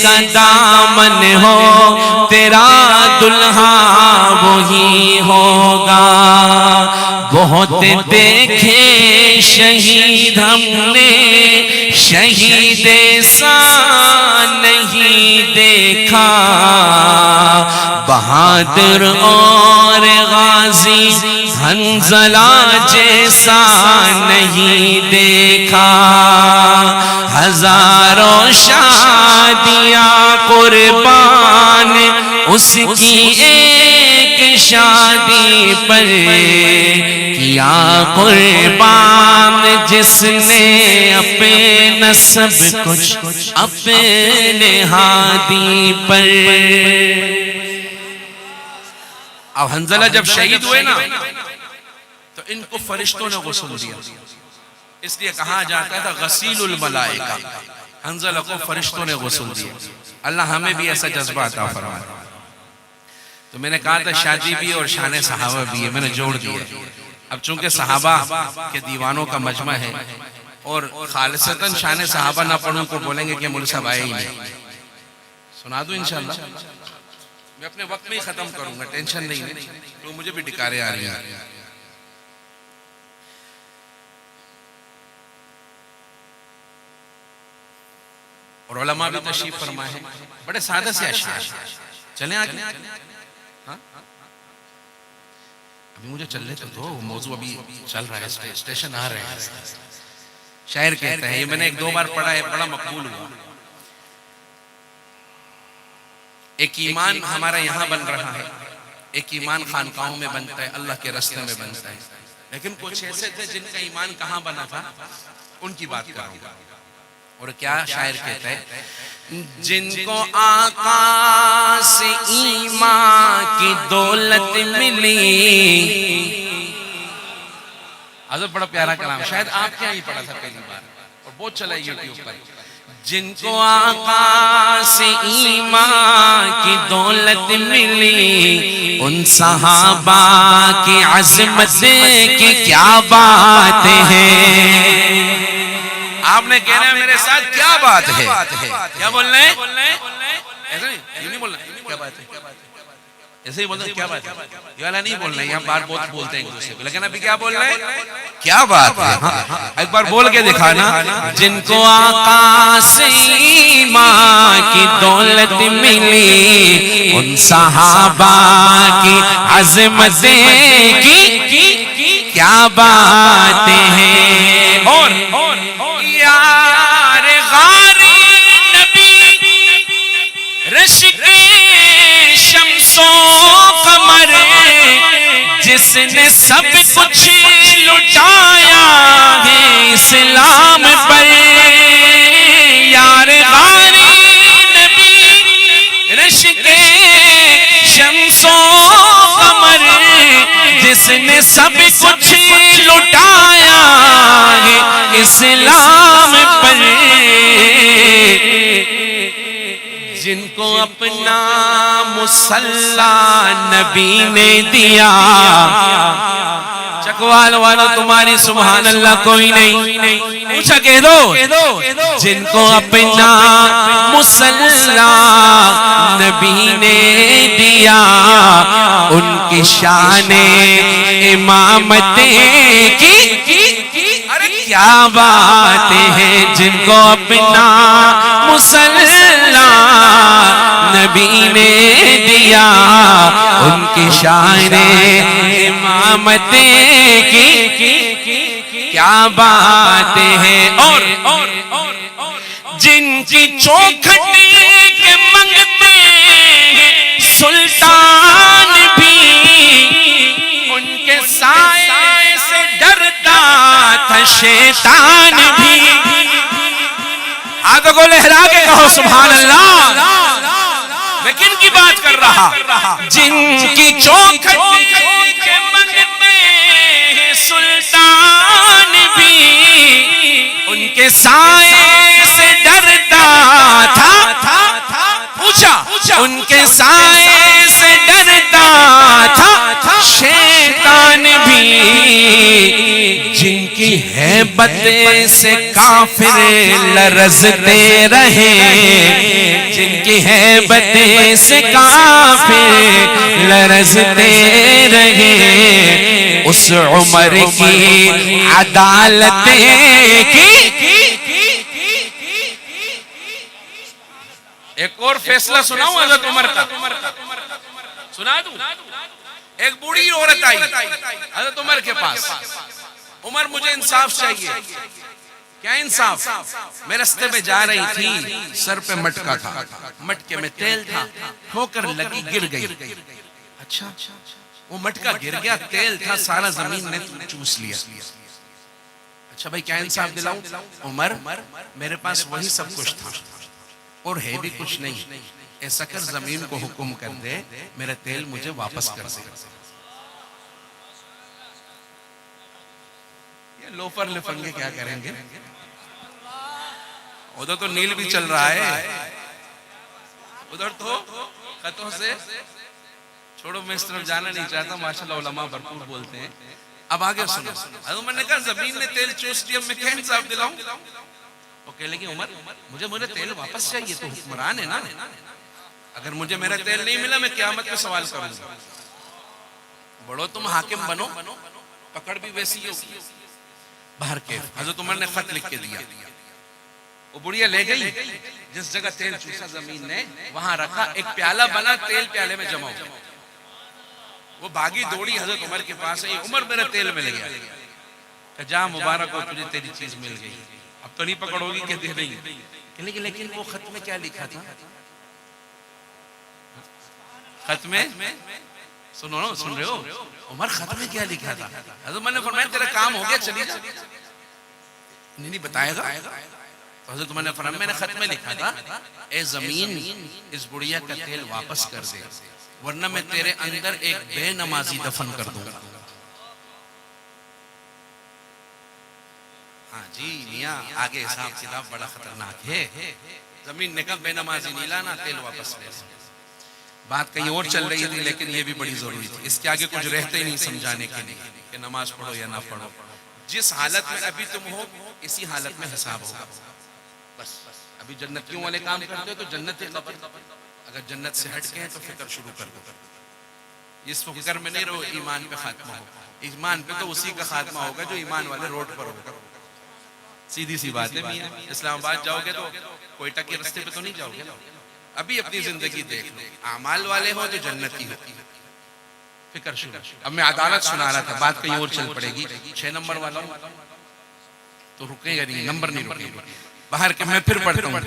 کا دامن ہو تیرا دلہا وہی ہوگا. بہت دیکھے شہید ہم نے، شہید سا نہیں دیکھا، بہادر اور غازی حنظلہ جیسا نہیں دیکھا، ہزاروں شادیاں قربان اس کی ایک شادی پر کیا قربان، جس نے اپنا سب کچھ اپنے ہادی پر۔ اب حنظلہ جب شہید ہوئے نا تو ان کو فرشتوں نے غسل دیا، اس لیے کہا جاتا تھا غسیل الملائکہ، حنظلہ کو فرشتوں نے غسل دیا۔ اللہ ہمیں بھی ایسا جذبہ عطا فرمائے۔ تو میں نے کہا تھا شادی بھی اور شان صحابہ بھی ہے، میں نے جوڑ دیا۔ اب چونکہ صحابہ کے دیوانوں کا مجمع ہے اور خالصتاً شان صحابہ نہ پڑھوں کو بولیں گے کہ مول صاحب آئے ہی نہیں، سنا دوں انشاءاللہ۔ میں اپنے وقت میں ہی ختم کروں گا، ٹینشن نہیں ہے، تو مجھے بھی ڈکارے آ رہی ہیں۔ اور علماء بھی تشریف فرمائے ہیں، بڑے سادہ سے اشعار، چلیں آگے۔ ابھی مجھے چلنے تو دو، موضوع ابھی چل رہا ہے، اسٹیشن آ رہے ہیں۔ شاعر کہتا ہے، یہ میں نے ایک دو بار پڑھا ہے، بڑا مقبول ہوا۔ ایک ایمان ہمارا یہاں بن رہا ہے، ایک ایمان خانقاہوں میں بنتا ہے، اللہ کے راستے میں بنتا ہے، لیکن کچھ ایسے تھے جن کا ایمان کہاں بنا تھا، ان کی بات کروں گا۔ اور کیا شاعر کہتا ہے، جن کو آقا سے ایمان کی دولت ملی، حضرت بڑا پیارا کلام، شاید آپ کیا ہی پڑھا تھا پہلی بار اور بہت چلا یوٹیوب پر۔ جن کو آقا سے ایمان کی دولت ملی، ان صحابہ کی عظمت کی کیا بات ہے۔ آپ نے کہنا ہے میرے ساتھ کیا بات ہے، کیا بول رہے ہیں؟ ایسا نہیں، یہ نہیں بولنا کیا بات ہے، ایسے ہی بولتے ہیں کیا بات ہے، یہ والا نہیں بولنا ہے، یہاں بار بہت بولتے ہیں ایک دوسرے کو، لیکن ابھی کیا بول رہے ہیں، کیا بات ہے۔ ایک بار بول کے دکھانا، جن کو آقا سے ایمان کی دولت ملی، ان صحابہ کی عظمت کی کیا بات ہے۔ اور یار غاری نبی رشک شمس و قمر، جس نے سب کچھ لٹایا ہے اسلام پر، یار غاری نبی رشک شمس و قمر، جس نے سب کچھ لٹایا ہے اسلام پر، جن کو اپنا مصلی نبی نے دیا، چکوال والا تمہاری سبحان اللہ کوئی نہیں، پوچھا کہہ دو، جن کو اپنا مصلی نبی نے دیا، ان کی شان امامت کی کیا بات ہے، جن کو اپنا مصلی نبی نے دیا، ان کی شان امامت کی کیا بات ہے۔ اور جن کی چوکھٹ کے منگتے سلطان بھی، ان کے سائے سے ڈرتا تھا شیطان بھی۔ آگے کو لہرا کے کہو سبحان اللہ، میں کن کی بات کر رہا، جن کی چوکھٹ کے منگتے سلطان بھی، ان کے سائے سے ڈرتا تھا، پوچھا ان کے سائے سے ڈرتا تھا شیطان بھی، جن کی ہیبت سے کافر لرزتے رہے، جن کی ہیبت سے کافر لرزتے رہے، اس عمر کی عدالت کی۔ ایک اور فیصلہ سناؤں حضرت عمر کا، سنا دوں؟ ایک بوڑھی عورت آئی حضرت عمر کے پاس، عمر مجھے انصاف چاہیے۔ کیا انصاف؟ میں رستے میں جا رہی تھی، سر پہ مٹکا تھا، مٹکے میں تیل تھا، ٹھوکر لگی گر گئی۔ اچھا وہ مٹکا گر گیا، تیل تھا، سارا زمین نے چوس لیا۔ اچھا بھائی کیا انصاف دلاؤں؟ عمر میرے پاس وہی سب کچھ تھا اور ہے بھی کچھ نہیں، ایسا کر زمین کو حکم کر دے میرا تیل مجھے واپس کر دے۔ یہ لوفر لفنگے کیا کریں گے؟ ادھر تو نیل بھی چل رہا ہے، ادھر تو خطوں سے چھوڑو، میں اس طرف جانا نہیں چاہتا، ماشاءاللہ علماء بھرپور بولتے ہیں۔ اب آگے سنو، حضرت عمر نے کہا زمین نے تیل چوس لیا، میں کیا انصاف دلاؤں؟ وہ کہنے لگی عمر مجھے تیل واپس چاہیے، تو حکمران ہے نا، اگر مجھے میرا تیل نہیں ملا میں قیامت میں سوال کروں گا۔ بڑھو تم حاکم بنو، پکڑ بھی ویسی ہوگی۔ باہر کے حضرت عمر نے خط لکھ کے دیا، وہ بڑھیا لے گئی، جس جگہ تیل چوسا زمین نے وہاں رکھا، ایک پیالہ بنا، تیل پیالے میں جمع ہو۔ وہ بھاگی دوڑی حضرت عمر کے پاس ہے، عمر میرا تیل مل گیا۔ کہ جا مبارک ہو تجھے، تیری چیز مل گئی، اب تو نہیں پکڑو گی کہ دے دیں گے۔ لیکن وہ خط میں کیا لکھا تھا؟ خط میں سنو نا، سن رہے ہو عمر؟ خط میں کیا لکھا تھا؟ حضرت عمر نے فرمایا تیرا کام ہو گیا، چلی جا۔ نہیں بتائے گا؟ تو حضرت عمر نے فرمایا میں نے خط میں لکھا تھا اے زمین اس بڑھیا کا تیل واپس کر دے، ورنہ میں تیرے اندر ایک بے نمازی دفن کر دوں گا۔ ہاں جی میاں، آگے حساب کتاب بڑا خطرناک ہے۔ زمین نے کہا بے نمازی نہیں لانا، تیل واپس لے۔ بات کہیں اور چل رہی تھی لیکن یہ بھی بڑی ضروری تھی، اس کے آگے کچھ رہتے ہی نہیں سمجھانے کے لیے کہ نماز پڑھو یا نہ پڑھو، جس حالت میں ابھی تم ہو اسی حالت میں حساب ہوگا۔ بس ابھی جنتیوں والے کام کرتے ہو تو جنت قبر، اگر جنت سے ہٹ گئے تو فکر شروع کر دو۔ اس فکر میں نہیں رہو ایمان پہ خاتمہ ہو، ایمان پہ تو اسی کا خاتمہ ہوگا جو ایمان والے روڈ پر ہوگا۔ سیدھی سی بات ہے میاں، اسلام آباد جاؤ گے تو کوئٹہ کے رستے پہ تو نہیں جاؤ گے، ابھی اپنی زندگی دیکھ لو، اعمال والے ہو جو جنتی ہو۔ فکر شروع۔ اب میں عدالت سنا رہا تھا، بات کہیں اور چل پڑے گی۔ 6 نمبر والا تو رکے گا نہیں، نمبر نہیں رکے گا۔ باہر کے میں پھر پڑھتا ہوں،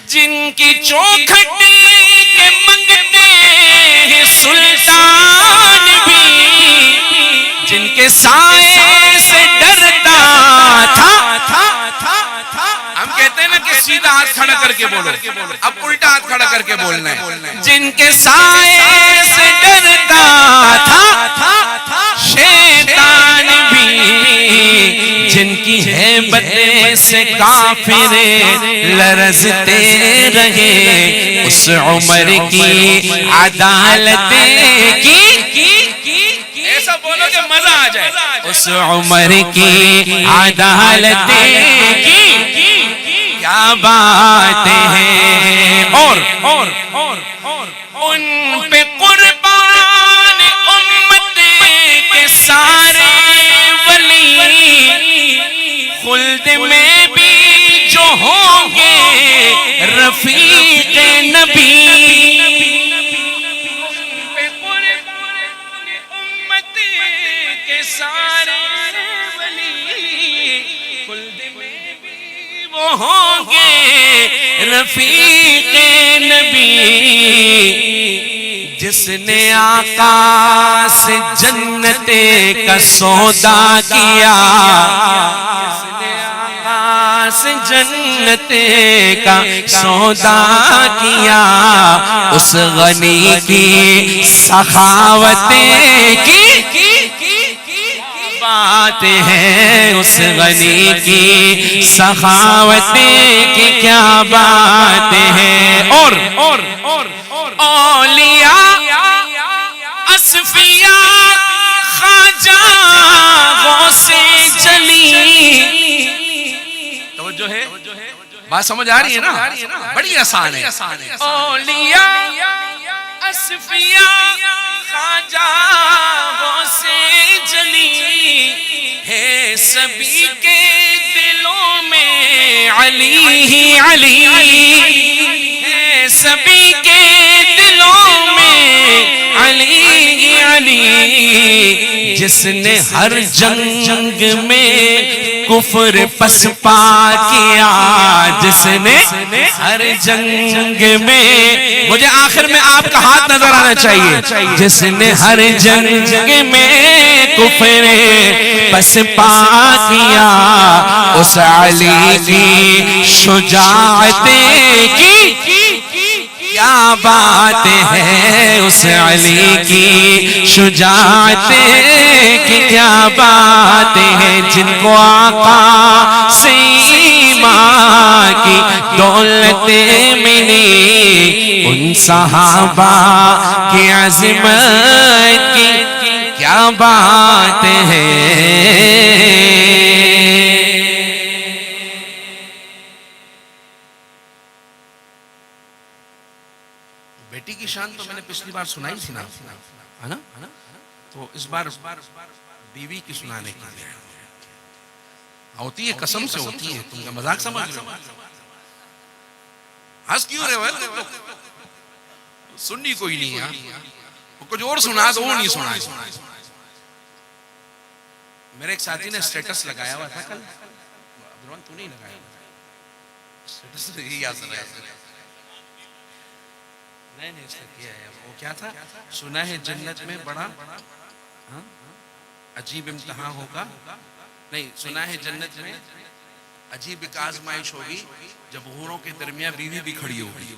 جن کی چوکھٹ کے منگتے ہیں سلطان بھی، جن کے سائے سے ڈرتا تھا۔ ہم کہتے ہیں نا کہ سیدھا ہاتھ کھڑا کر کے بولو، اب الٹا ہاتھ کھڑا کر کے بولنا ہے۔ جن کے سائے سے ڈرتا تھا شیطان بھی، جن کی ہیبت سے کافر لرزتے رہے، اس عمر کی عدالت کی۔ ایسا بولو کہ مزہ آ جائے۔ اس عمر کی عدالت کی کیا بات ہے، اور ان پہ قربان امت کے سارے ولی، خلد میں بھی جو ہوں گے رفیق نبی۔ سارے ولی خلد میں بھی وہ ہوں گے رفیق نبی، جس نے آقا سے جنت کا سودا کیا، جس نے آقا سے جنت کا سودا کیا، اس غنی کی سخاوت کی بات ہے، اس غنی کی سخاوت کی کیا بات ہے۔ اور اولیاء اصفیاء خواجہ غوث جلی، بات سمجھ آ رہی ہے نا؟ بڑی آسان ہے. اولیاء اصفیاء خواجہ غوث جلی ہے سبھی کے دلوں میں علی ہی علی ہے سبھی کے دلوں میں علی ہی علی جس نے ہر جنگ میں کفر پسپا کیا جس نے ہر جنگ میں مجھے آخر میں آپ کا ہاتھ نظر آنا چاہیے جس نے ہر جنگ میں کفر پسپا کیا اس علی کی شجاعت کی کیا بات ہے اس علی کی شجاعت کی کیا بات ہے جن کو آقا سے ایمان کی دولت ملی ان صحابہ کی عظمت کی کیا بات ہے بیٹی کی شان تو میں نے پچھلی بار سنائی تھی نا, ہے نا؟ تو اس بار بیوی کی سنانے کی ہوتی ہے, قسم سے ہوتی ہے. تم کا مذاق سمجھ رہے ہو؟ ہنس کیوں رہے ہو؟ سننی کوئی نہیں ہے, کچھ اور سنا تو وہ نہیں سنا. میرے ایک ساتھی نے سٹیٹس لگایا ہوا تھا کل, تو نہیں لگایا سٹیٹس؟ نہیں اس نے کیا ہے. وہ کیا تھا؟ سنا ہے جنت میں بڑا عجیب امتحان ہوگا. نہیں, سنا ہے جنت میں عجیب ایک آزمائش ہوگی جب حوروں کے درمیان بیوی بھی کھڑی ہوگی.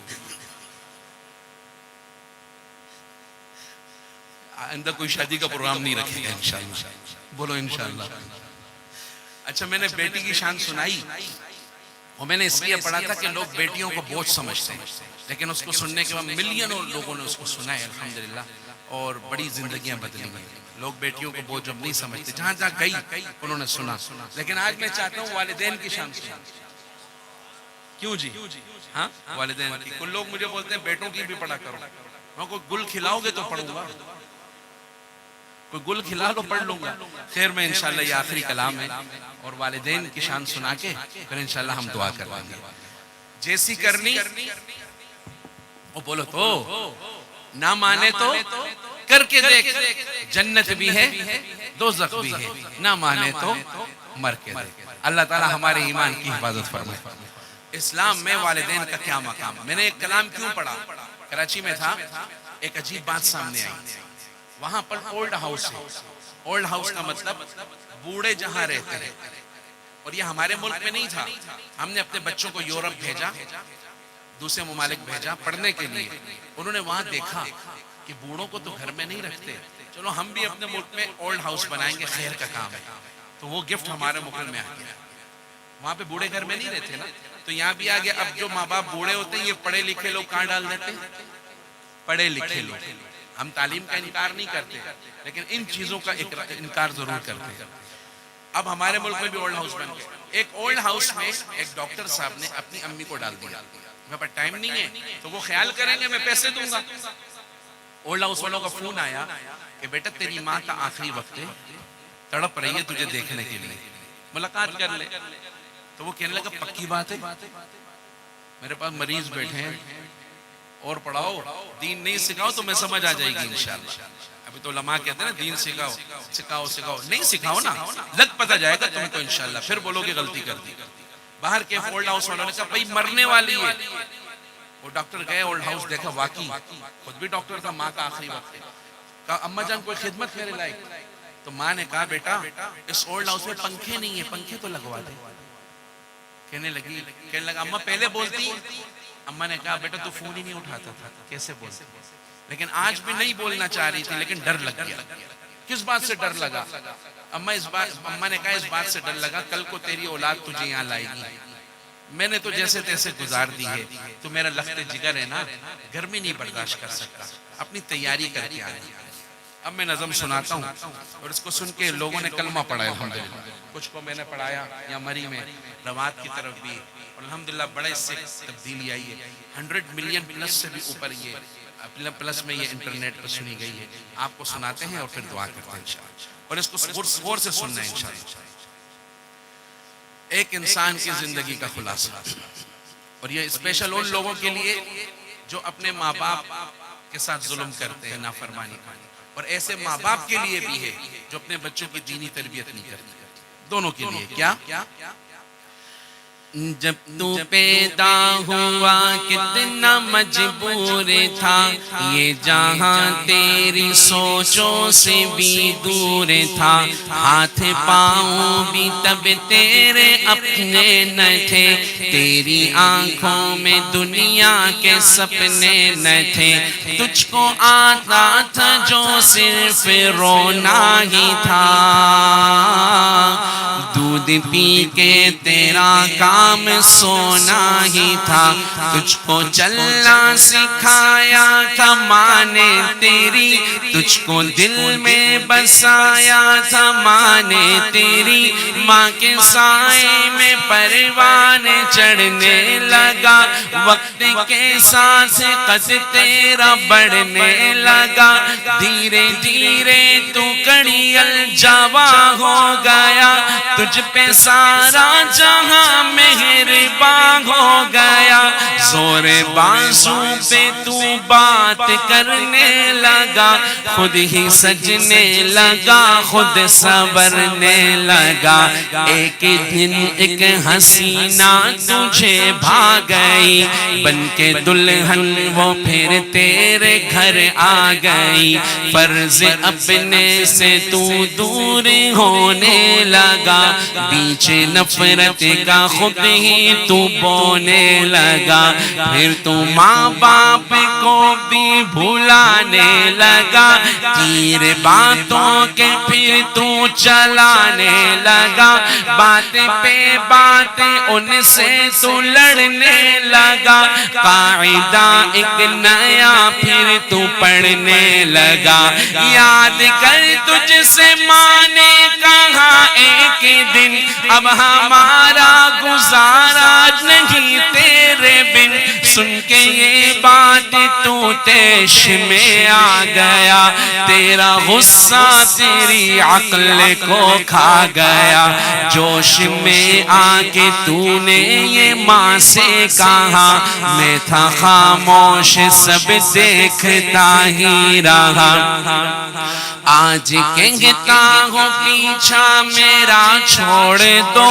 اندر کوئی شادی کا پروگرام نہیں رکھے گا انشاءاللہ. بولو انشاءاللہ. اچھا, میں نے بیٹی کی شان سنائی اور میں نے اس لیے پڑھا تھا کہ لوگ بیٹیوں کو بوجھ سمجھتے ہیں, لیکن اس کو سننے کے بعد ملینوں لوگوں نے اس کو سنا ہے الحمدللہ, اور بڑی زندگیاں بدلی ہیں. لوگ بیٹیوں کو بوجھ اب نہیں سمجھتے, جہاں جہاں گئی انہوں نے سنا. لیکن آج میں چاہتا ہوں والدین کی شان سنا. کیوں جی؟ ہاں, والدین کی. کچھ لوگ مجھے بولتے ہیں بیٹوں کی بھی پڑھا کرو. میں کوئی گل کھلاؤ گے تو پڑھوں گا, کوئی گل کھلا لو پڑھ لوں گا. خیر, میں انشاءاللہ یہ آخری کلام ہے اور والدین کی شان سنا کے پھر انشاءاللہ ہم دعا کر لیں گے. جیسی کرنی وہ بولو تو, نہ مانے تو کر کے دیکھ, جنت بھی ہے دوزخ بھی ہے, نہ مانے تو مر کے دیکھ. اللہ تعالی ہمارے ایمان کی حفاظت فرمائے. اسلام میں والدین کا کیا مقام. میں نے ایک کلام کیوں پڑھا, کراچی میں تھا, ایک عجیب بات سامنے آئی. وہاں پر اولڈ ہاؤس ہے. اولڈ ہاؤس کا مطلب بوڑھے جہاں رہتے ہیں, اور یہ ہمارے ملک میں نہیں تھا. ہم نے اپنے بچوں کو یورپ بھیجا, دوسرے ممالک بھیجا پڑھنے کے لیے. انہوں نے وہاں دیکھا کہ بوڑھوں کو تو گھر میں نہیں رکھتے, چلو ہم بھی اپنے ملک میں اولڈ ہاؤس بنائیں گے, خیر کا کام ہے. تو وہ گفٹ ہمارے ملک میں آ گیا. وہاں پہ بوڑھے گھر میں نہیں رہتے نا, تو یہاں بھی آ گیا. اب جو ماں باپ بوڑھے ہوتے ہیں یہ پڑھے لکھے لوگ کہاں ڈال دیتے ہیں؟ پڑھے لکھے لوگ. ہم تعلیم کا انکار نہیں کرتے, لیکن ان چیزوں کا انکار ضرور کرتے ہیں. اب ہمارے ملک میں بھی اولڈ ہاؤس بن گئے. ایک اولڈ ہاؤس میں ایک ڈاکٹر صاحب نے اپنی امی کو ڈال دیا. میرے پاس ٹائم نہیں ہے, تو وہ خیال کریں گے میں پیسے دوں گا. اولڈ ہاؤس والوں کا فون آیا کہ بیٹا تیری ماں کا آخری وقت ہے, تڑپ رہی ہے تجھے دیکھنے کے لیے, ملاقات کر لے. تو وہ کہنے لگا پکی بات ہے, میرے پاس مریض بیٹھے ہیں, اور پڑھاؤ, دین نہیں سکھاؤ تو میں سمجھ آ جائے گی انشاءاللہ. ابھی تو علماء کہتے ہیں نا دین سکھاؤ سکھاؤ سکھاؤ, نہیں سکھاؤ نا لگ پتہ جائے گا تم کو انشاءاللہ, پھر بولو کہ غلطی کر دی. باہر کے اولڈ ہاؤس والوں نے کہا بھائی مرنے والی ہے. وہ ڈاکٹر گئے اولڈ ہاؤس, دیکھا واقعی خود بھی ڈاکٹر تھا, ماں کا آخری وقت ہے. کہا اماں جان کوئی خدمت میرے لائق. تو ماں نے کہا بیٹا اس اولڈ ہاؤس میں پنکھے نہیں ہیں, پنکھے تو لگوا دے. کہنے لگا اماں پہلے بولتی. اماں نے کہا بیٹا تو فون ہی نہیں اٹھاتا تھا, کیسے بولتے. لیکن آج بھی نہیں بولنا چاہ رہی تھی, لیکن ڈر لگ گیا. کس بات سے ڈر لگا؟ اماں نے کہا اس بات سے ڈر لگا کل کو تیری اولاد تجھے یہاں لائے گی, میں نے تو جیسے تیسے گزار دی ہے, تو میرا لخت جگر ہے نا, گرمی نہیں برداشت کر سکتا, اپنی تیاری کر کے آنا. اب میں نظم سناتا ہوں اور اس کو سن کے لوگوں نے کلمہ پڑھا ہے الحمدللہ، کچھ کو میں نے پڑھایا یا مری میں روات کی طرف بھی، اور الحمدللہ بڑا اس سے تبدیلی آئی ہے. 100 ملین پلس سے بھی اوپر یہ پلس میں یہ انٹرنیٹ پر سنی گئی ہے. آپ کو سناتے ہیں اور پھر دعا کرتے ہیں انشاءاللہ، اور اس کو غور سے سننا ہے انشاءاللہ. ایک انسان کی زندگی کا خلاصہ، اور یہ اسپیشل ان لوگوں کے لیے جو اپنے ماں باپ کے ساتھ ظلم کرتے ہیں، نافرمانی کرتے ہیں، اور ایسے ماں باپ کے لیے بھی ہے جو اپنے بچوں کی دینی تربیت نہیں کرتے. دونوں کے لیے کیا؟ جب تو پیدا ہوا کتنا مجبور تھا، یہ جہاں تیری سوچوں سے بھی دور تھا. ہاتھ پاؤں بھی تب تیرے اپنے نہ تھے، تیری آنکھوں میں دنیا کے سپنے نہ تھے. تجھ کو آتا تھا جو صرف رونا ہی تھا، دودھ پی کے تیرا کام سونا ہی تھا. تجھ کو چلنا سکھایا تھا ماں نے تیری، تجھ کو دل میں بسایا تھا ماں نے تیری. ماں کے سائے میں پروان چڑھنے لگا، وقت کے ساتھ قد تیرا بڑھنے لگا. دھیرے دھیرے تو کڑیل جواں ہو گیا، تجھ پہ سارا جہاں مہربان ہو گیا. زور بازو پہ تو بات کرنے لگا، خود ہی سجنے لگا، خود سنورنے لگا. ایک دن ایک حسینہ تجھے بھاگ گئی، بن کے دلہن وہ پھر تیرے گھر آ گئی. فرض اپنے سے تو دور ہونے لگا، بیچ نفرت کا خود ہی تو بونے لگا. پھر تو ماں باپ کو بھی بھلانے لگا، تیر باتوں کے پھر تو چلانے لگا. بات پہ بات ان سے تو لڑنے لگا، قاعدہ ایک نیا پھر تو پڑھنے لگا. یاد کر تجھ سے ماں نے کہا ایک دن، اب ہمارا گزارا نہیں تیرے بن. سن کے یہ بات تو تیش میں آ گیا، تیرا غصہ تیری عقل کو کھا گیا. جوش میں آ کے تو نے یہ ماں سے کہا، میں تھا خاموش سب دیکھتا ہی رہا. آج کہتا ہوں پیچھا میرا چھوڑ دو،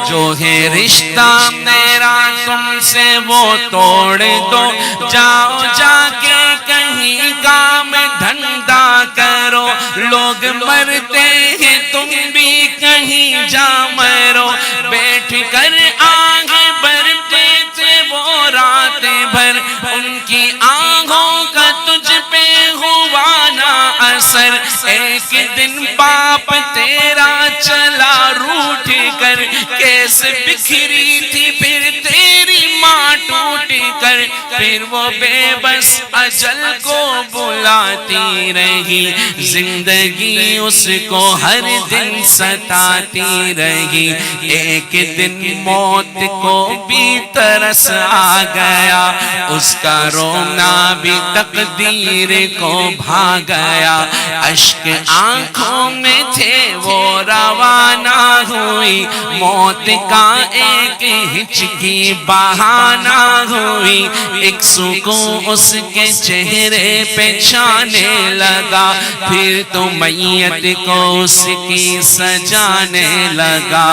جو ہے رشتہ میرا تم سے وہ توڑ دو. جاؤ جا کے کہیں کام دھندا کرو، لوگ مرتے ہیں تم بھی کہیں جا مرو. بیٹھ کر آنکھ بھرتے تھے وہ رات بھر، ان کی آنکھوں کا تجھ پہ ہوا نہ اثر. ایک دن باپ تیرا چلا روٹھ کر، کیسے بکھری تھی پھر تیری ماں ٹوٹ کر. پھر وہ بے بس اجل کو بلاتی رہی، زندگی اس کو ہر دن ستاتی رہی. ایک دن موت کو بھی ترس آ گیا، اس کا رونا بھی تقدیر کو بھا گیا. اشک آنکھوں میں تھے وہ روانہ ہوئی، موت کا ایک ہچکی بہانہ ہوئی. ایک سکون اس کے چہرے پہ چھانے لگا، پھر تو میت کو اس کی سجانے لگا.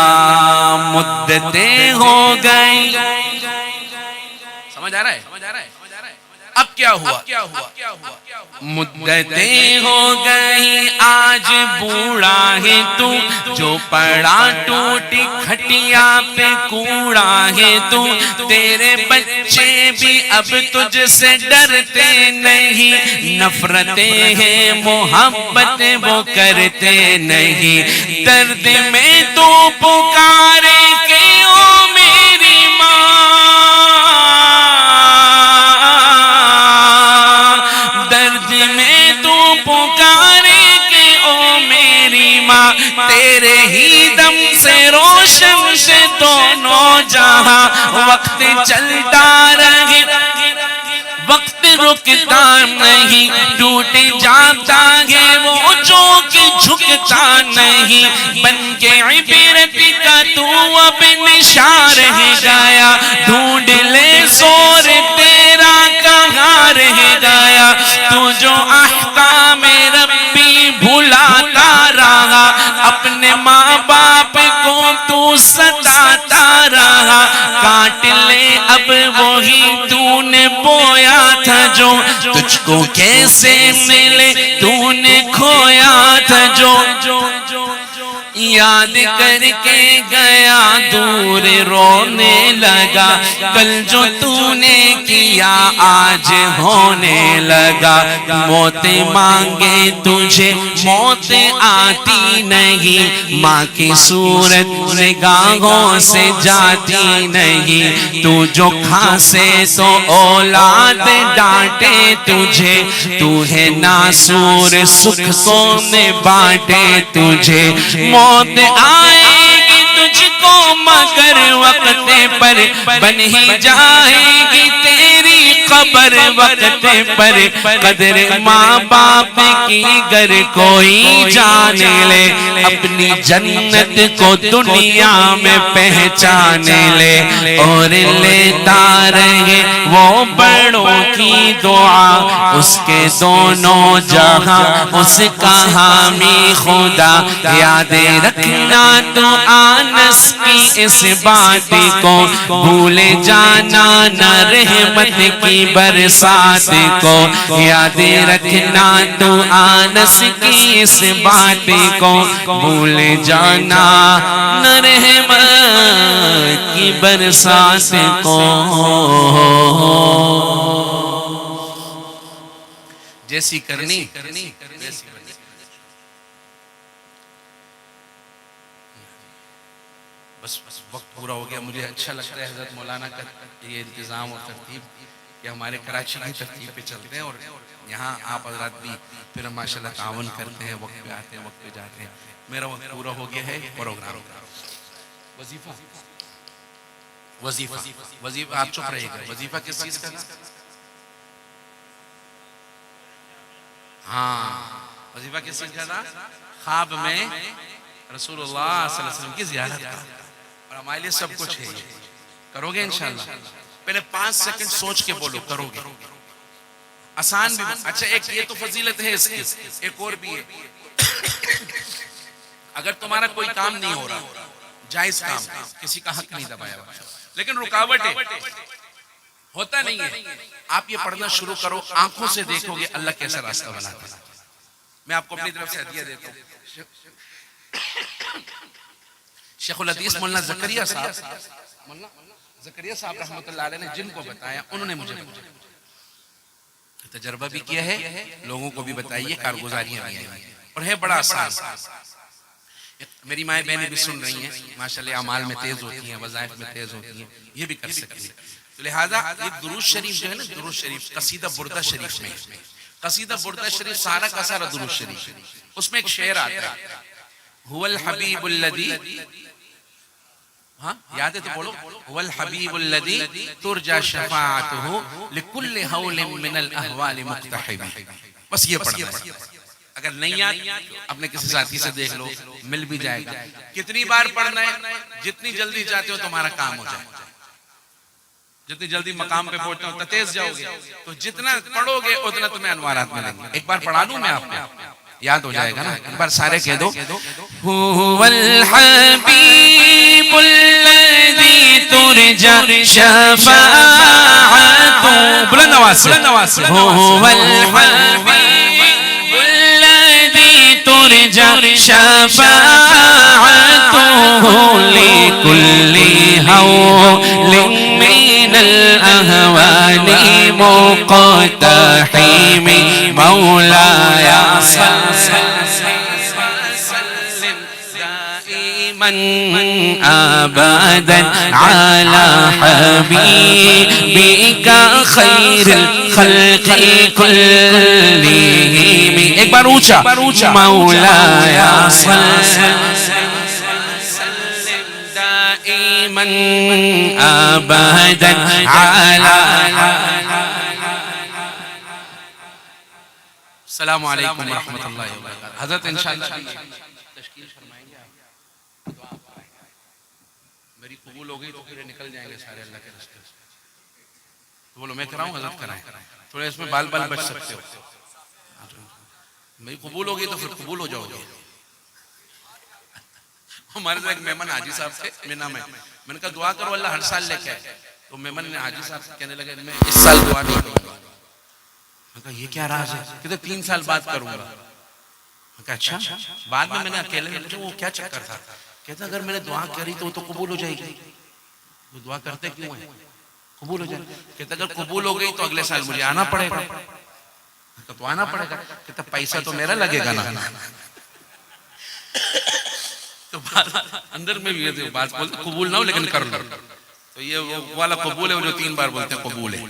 مدتیں ہو گئی. سمجھ آ رہا ہے؟ اب کیا ہوا؟ مدتیں ہو گئی آج بوڑھا ہے تو، جو پڑا ٹوٹی کھٹیا پہ کوڑا ہے تو. تیرے بچے بھی اب تجھ سے ڈرتے نہیں، نفرتیں ہیں محبت وہ کرتے نہیں. درد میں تو پکارے کہ او میری ماں، درد میں تو پکارے جہاں وقت چلتا رہے وقت رکتا نہیں ٹوٹ جاتا ہے وہ چوک جھکتا نہیں بن کے عبرت کا تو اب نشان رہ گیا ڈھونڈ لے زور تیرا کہاں رہ گیا تو جو احکام ربی بھلاتا رہا اپنے ماں باپ کو تو ستاتا رہا کاٹ لے اب وہی تو نے بویا تھا جو تجھ کو کیسے ملے تو نے کھویا تھا جو یاد کر کے گیا دور رونے لگا کل جو تو نے کیا آج ہونے لگا موت مانگے تجھے موت آتی نہیں ماں کی صورت نگاہوں سے جاتی نہیں تو جو کھانسے تو اولاد ڈانٹے تجھے تو ہے ناسور سکھ کو میں بانٹے تجھے موت آئے گی تجھ کو مگر وقت پر بن ہی جائے گی تیری قبر وقت پر قدر ماں باپ کی گر کوئی جان لے اپنی جنت کو دنیا میں پہچان لے اور لیتا رہے وہ بڑوں کی دعا اس کے دونوں جہاں اس کا حامی خدا یاد رکھنا تو آنس کی اس بات کو بھول جانا نہ رحمت کی برسات کو یاد رکھنا تو آنس کی اس بات کو بھول جانا نہ رحمت کی برسات کو جیسی کرنی بس وقت پورا ہو گیا مجھے اچھا لگتا ہے حضرت مولانا کا یہ انتظام اور ترتیب کہ ہمارے کراچی کی ترتیب پہ چلتے ہیں اور یہاں آپ حضرات بھی پھر ماشاءاللہ تعاون کرتے ہیں وقت پہ آتے ہیں وقت پہ جاتے ہیں میرا وقت پورا ہو گیا ہے پروگرام وظیفہ آپ چپ رہے گا وظیفہ کس چیز کا ہاں وظیفہ کس چیز کا تھا خواب میں رسول اللہ صلی اللہ علیہ وسلم کی زیارت کا اور ہمارے لیے سب کچھ ہے کرو گے انشاءاللہ پہلے 5 سیکنڈ سوچ کے بولو کرو گے آسان بھی اچھا ایک یہ تو فضیلت ہے اس کی ایک اور بھی ہے اگر تمہارا کوئی کام نہیں ہو رہا جائز کام کسی کا حق نہیں دبایا لیکن رکاوٹ ہے ہوتا نہیں ہے آپ یہ پڑھنا شروع کرو آنکھوں سے دیکھو گے اللہ کیسا راستہ بناتا ہے میں آپ کو اپنی طرف سے ہدیہ دیتا ہوں شیخ الحدیث مولانا زکریا صاحب رحمۃ اللہ علیہ نے جن کو بتایا انہوں نے مجھے تجربہ بھی کیا ہے لوگوں کو بھی بتائیے کارگزاریاں بھی ہیں اور ہے بڑا آسان میری مائیں بہنیں بھی سن رہی ہیں ماشاءاللہ اعمال میں تیز ہوتی ہیں وظائف میں تیز ہوتی ہیں یہ بھی کر سکتی ہیں تو لہٰذا یہ درود شریف جو ہے نا درود شریف قصیدہ بردہ شریف میں قصیدہ بردہ شریف سارا کا سارا درود شریف اس میں ایک شعر آتا ہے هو الحبیب الذی ہاں یاد ہے تو بولو هو الحبیب الذی ترجى شفاعته لكل هول من الاهوال مقتحم بس یہ پڑھنا ہے اگر نہیں آتی اپنے کسی ساتھی سے دیکھ لو مل بھی جائے گا کتنی بار پڑھنا ہے جتنی جلدی چاہتے ہو تمہارا کام ہو جائے جتنی جلدی مقام پہ پہنچنا ہو تیز جاؤ گے تو جتنا پڑھو گے اتنا تمہیں انوارات ملیں گے ایک بار پڑھا دوں میں آپ کو یاد ہو جائے گا نا ایک بار سارے کہہ دو هو الحبیب الذی ترجى شفاعته بلند آواز سے هو الحبیب الذی ترجى شفاعته لكل هول من الأهوال مقتحم مولاي من أبدا على حبيبك خير الخلق كلهم ایک بار اونچا مولاي دائما ابدا السلام علیکم ورحمۃ اللہ وبرکاتہ. حضرت انشاءاللہ تشکیل فرمائیں گے آپ. میری قبول ہو گئی تو پھر نکل جائیں گے سارے اللہ کے راستے سے. تو بولو میں کراؤں حضرت کرائیں؟ تھوڑے اس میں بال بال بچ سکتے ہو. میری قبول ہو گئی تو پھر قبول ہو جاؤ گے. ہمارے سے ایک مہمان حاجی صاحب تھے مینا میں نے کہا دعا کرو اللہ ہر سال لے کے آئے. تو مہمان نے حاجی صاحب سے کہنے لگے میں اس سال دعا نہیں کروں گا. میں کہا یہ کیا راز ہے؟ کہتے 3 سال بعد کروں گا. میں کہا اچھا. بعد میں نے اکیلے میں پوچھا وہ کیا چکر تھا؟ کہتا اگر میں نے دعا کری تو وہ تو قبول ہو جائے گی. وہ دعا کرتے کیوں ہیں؟ قبول ہو جائے. کہتا اگر قبول ہو گئی تو اگلے سال مجھے آنا پڑے گا. تو آنا پڑے گا. کہتا پیسہ تو میرا لگے گا نا. تو اندر میں بھی بات بولتے قبول نہ ہو لیکن کر لو. تو یہ والا قبول ہے جو 3 بار بولتے ہیں قبول ہے.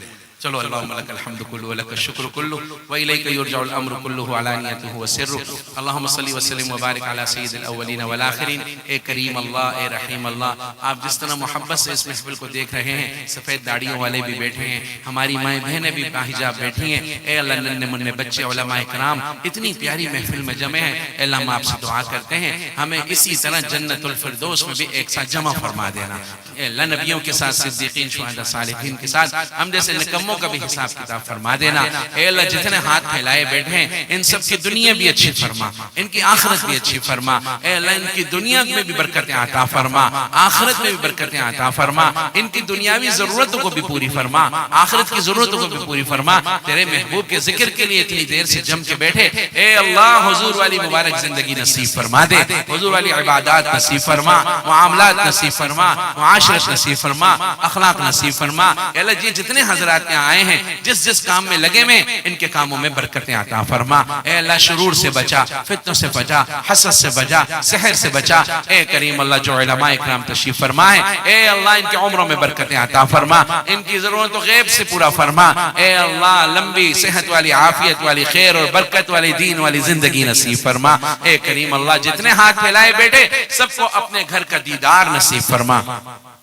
چلو اللہم لک الحمد کلہ ولک الشکر کلہ والیک یرجع الامر کلہ علانیتہ وسرہ. اللہم صلی وسلم وبارک علی سید الاولین والآخرین. اے کریم اللہ، اے رحیم اللہ، آپ جس طرح محبت سے اس محفل کو دیکھ رہے ہیں، سفید داڑیوں والے بھی بیٹھے ہیں، ہماری مائیں بہنیں بھی باحجاب بیٹھی ہیں. اے اللہ ننھے منھے بچے علماء کرام اتنی پیاری محفل میں جمع ہیں. اے اللہ ہم آپ سے دعا کرتے ہیں ہمیں اسی طرح جنت الفردوس میں بھی ایک ساتھ جمع فرما دینا. اے اللہ نبیوں کے ساتھ، صدیقین، شہداء، صالحین کے ساتھ ہم جیسے نکموں کا بھی حساب کتاب فرما دینا. اے اللہ جتنے ہاتھ پھیلائے بیٹھے ہیں ان سب کی دنیا بھی اچھی فرما، ان کی آخرت بھی اچھی فرما. اے اللہ ان کی دنیا میں بھی برکتیں عطا فرما، آخرت میں بھی برکتیں عطا فرما. ان کی دنیاوی ضرورتوں کو بھی پوری فرما، آخرت کی ضرورتوں کو بھی پوری فرما. تیرے محبوب کے ذکر کے لیے اتنی دیر سے جم کے بیٹھے. اے اللہ حضور والی مبارک زندگی نصیب فرما دے، حضور والی عبادات نصیب فرما، معاملات نصیب فرما، معاشرت نصیب فرما، اخلاق نصیب فرما. اے اللہ جی جتنے حضرات یہاں آئے ہیں جس کام میں لگے میں ان کے کاموں میں برکتیں عطا فرما. اے اللہ شرور سے بچا، فتنوں سے بچا، حسد سے بچا، سحر سے بچا. اے کریم اللہ جو علماء اکرام تشریف فرما ہے، اے اللہ ان کے عمروں میں برکتیں عطا فرما، ان کی ضرورتوں غیب سے پورا فرما. اے اللہ لمبی صحت والی، عافیت والی، خیر اور برکت والی، دین والی زندگی نصیب فرما. اے کریم اللہ جتنے ہاتھ پھیلائے بیٹھے سب کو اپنے گھر کا دیدار نصیب فرما،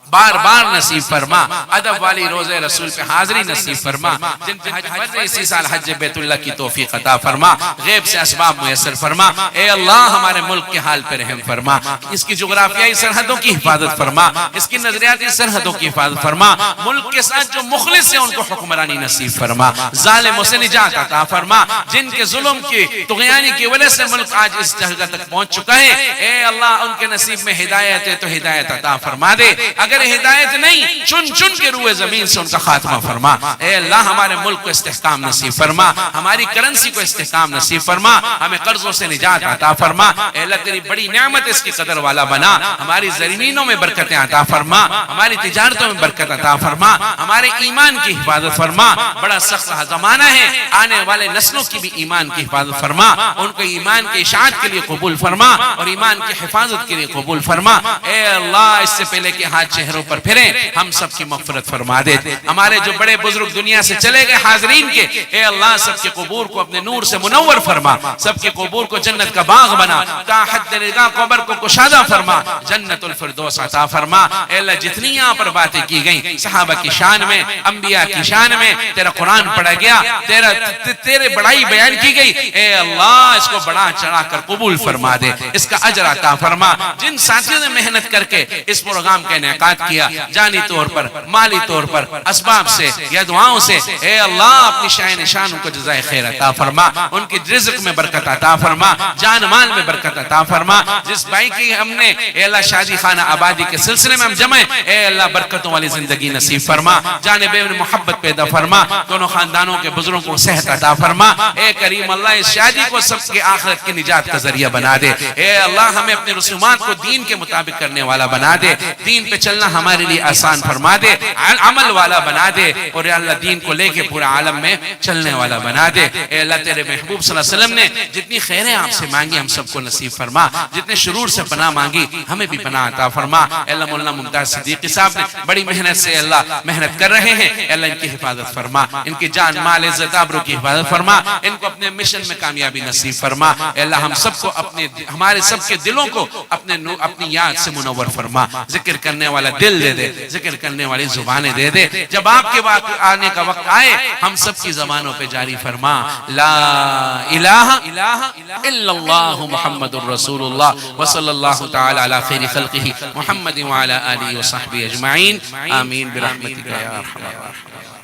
بار بار نصیب فرما. ادب والی روزے رسول پہ حاضری نصیب فرما. جن پہ حج بر اسی سال حج بیت اللہ کی توفیق عطا فرما، غیب سے اسباب میسر فرما. اے اللہ ہمارے ملک کے حال پہ رحم فرما، اس کی جغرافیائی سرحدوں کی حفاظت فرما، اس کی نظریاتی سرحدوں کی حفاظت فرما. ملک کے ساتھ جو مخلص ہیں ان کو حکمرانی نصیب فرما، ظالموں سے نجات عطا فرما. جن کے ظلم کی طغیانی کی وجہ سے ملک آج اس جگہ تک پہنچ چکا ہے، اے اللہ ان کے نصیب میں ہدایت ہے تو ہدایت عطا فرما دے. اگر ہدایت نہیں چن کے روئے زمین سے ان کا خاتمہ فرما. اے اللہ ہمارے ملک کو استحکام نصیب فرما، ہماری کرنسی کو استحکام نصیب فرما، ہمیں قرضوں سے نجات عطا فرما. اے اللہ تیری بڑی نعمت اس کی قدر والا بنا. ہماری زمینوں میں برکتیں عطا فرما، ہماری تجارتوں میں برکت عطا فرما، ہمارے ایمان کی حفاظت فرما. بڑا سخت زمانہ ہے، آنے والے نسلوں کی بھی ایمان کی حفاظت فرما، ان کو ایمان کی اشاعت کے لیے قبول فرما اور ایمان کی حفاظت کے لیے قبول فرما. اے اللہ اس سے پہلے کہ ہاتھ چہروں پر پھریں ہم سب کی مغفرت فرما دے. ہمارے جو بڑے بزرگ دنیا سے چلے گئے حاضرین کے، اے اللہ سب کے قبور کو اپنے نور سے منور فرما، سب کے قبور کو جنت کا باغ بنا، تا حد نگاہ قبر کو کشادہ فرما، جنت الفردوس عطا فرما. اے اللہ جتنی یہاں پر باتیں کی گئیں صحابہ کی شان میں، انبیاء کی شان میں، تیرا قرآن پڑھا گیا، تیرے بڑائی بیان کی گئی، اے اللہ اس کو بڑا چڑھا کر قبول فرما دے، اس کا اجر عطا فرما. جن ساتھیوں نے محنت کر کے اس پروگرام کا انعقاد کیا، جانی طور پر، مالی طور پر، اسباب سے یا دعاؤں سے، اے اللہ اپنی شاہ نشان ان کو جزائے خیر عطا فرما، ان کی رزق میں برکت عطا فرما، جان مال میں برکت عطا فرما. جس بھائی کی ہم نے اے اللہ شادی خانہ آبادی کے سلسلے میں ہم جمع، اے اللہ برکتوں والی زندگی نصیب فرما، جان بے محبت پیدا فرما، دونوں خاندانوں کے بزرگوں کو صحت عطا فرما. اے کریم اللہ اس شادی کو سب کے آخرت کی نجات کا ذریعہ بنا دے. اے اللہ ہمیں اپنے رسومات کو دین کے مطابق کرنے والا بنا دے، دین پہ چلنا ہمارے لیے آسان فرما دے، عمل والا بنا دے، اور اے اللہ دین کو لے کے پورا عالم میں چلنے والا بنا دے. اے اللہ تیرے محبوب صلی اللہ علیہ وسلم نے جتنی خیریں آپ سے مانگی ہم سب کو نصیب فرما، جتنے شرور سے پناہ مانگی ہمیں بھی پناہ عطا فرما. اے اللہ مولانا ممتاز صدیقی صاحب نے بڑی محنت سے اللہ محنت کر رہے ہیں، اے اللہ ان کی حفاظت فرما، ان کی جان مال عزت آبرو کی حفاظت فرما، ان کو اپنے مشن میں کامیابی نصیب فرما. اے اللہ ہم سب کو ہمارے سب کے دلوں کو اپنی یاد سے منور فرما، ذکر کرنے والا دل دے دے, ذکر کرنے والی زبانیں دے دے. جب آپ کے آنے کا وقت آئے ہم سب کی زبانوں پہ جاری فرما لا الہ الا اللہ محمد الرسول اللہ وصلی اللہ تعالی علی خیر خلقہ محمد وعلی آلہ وصحبہ اجمعین. آمین برحمتک یا ارحم الراحمین.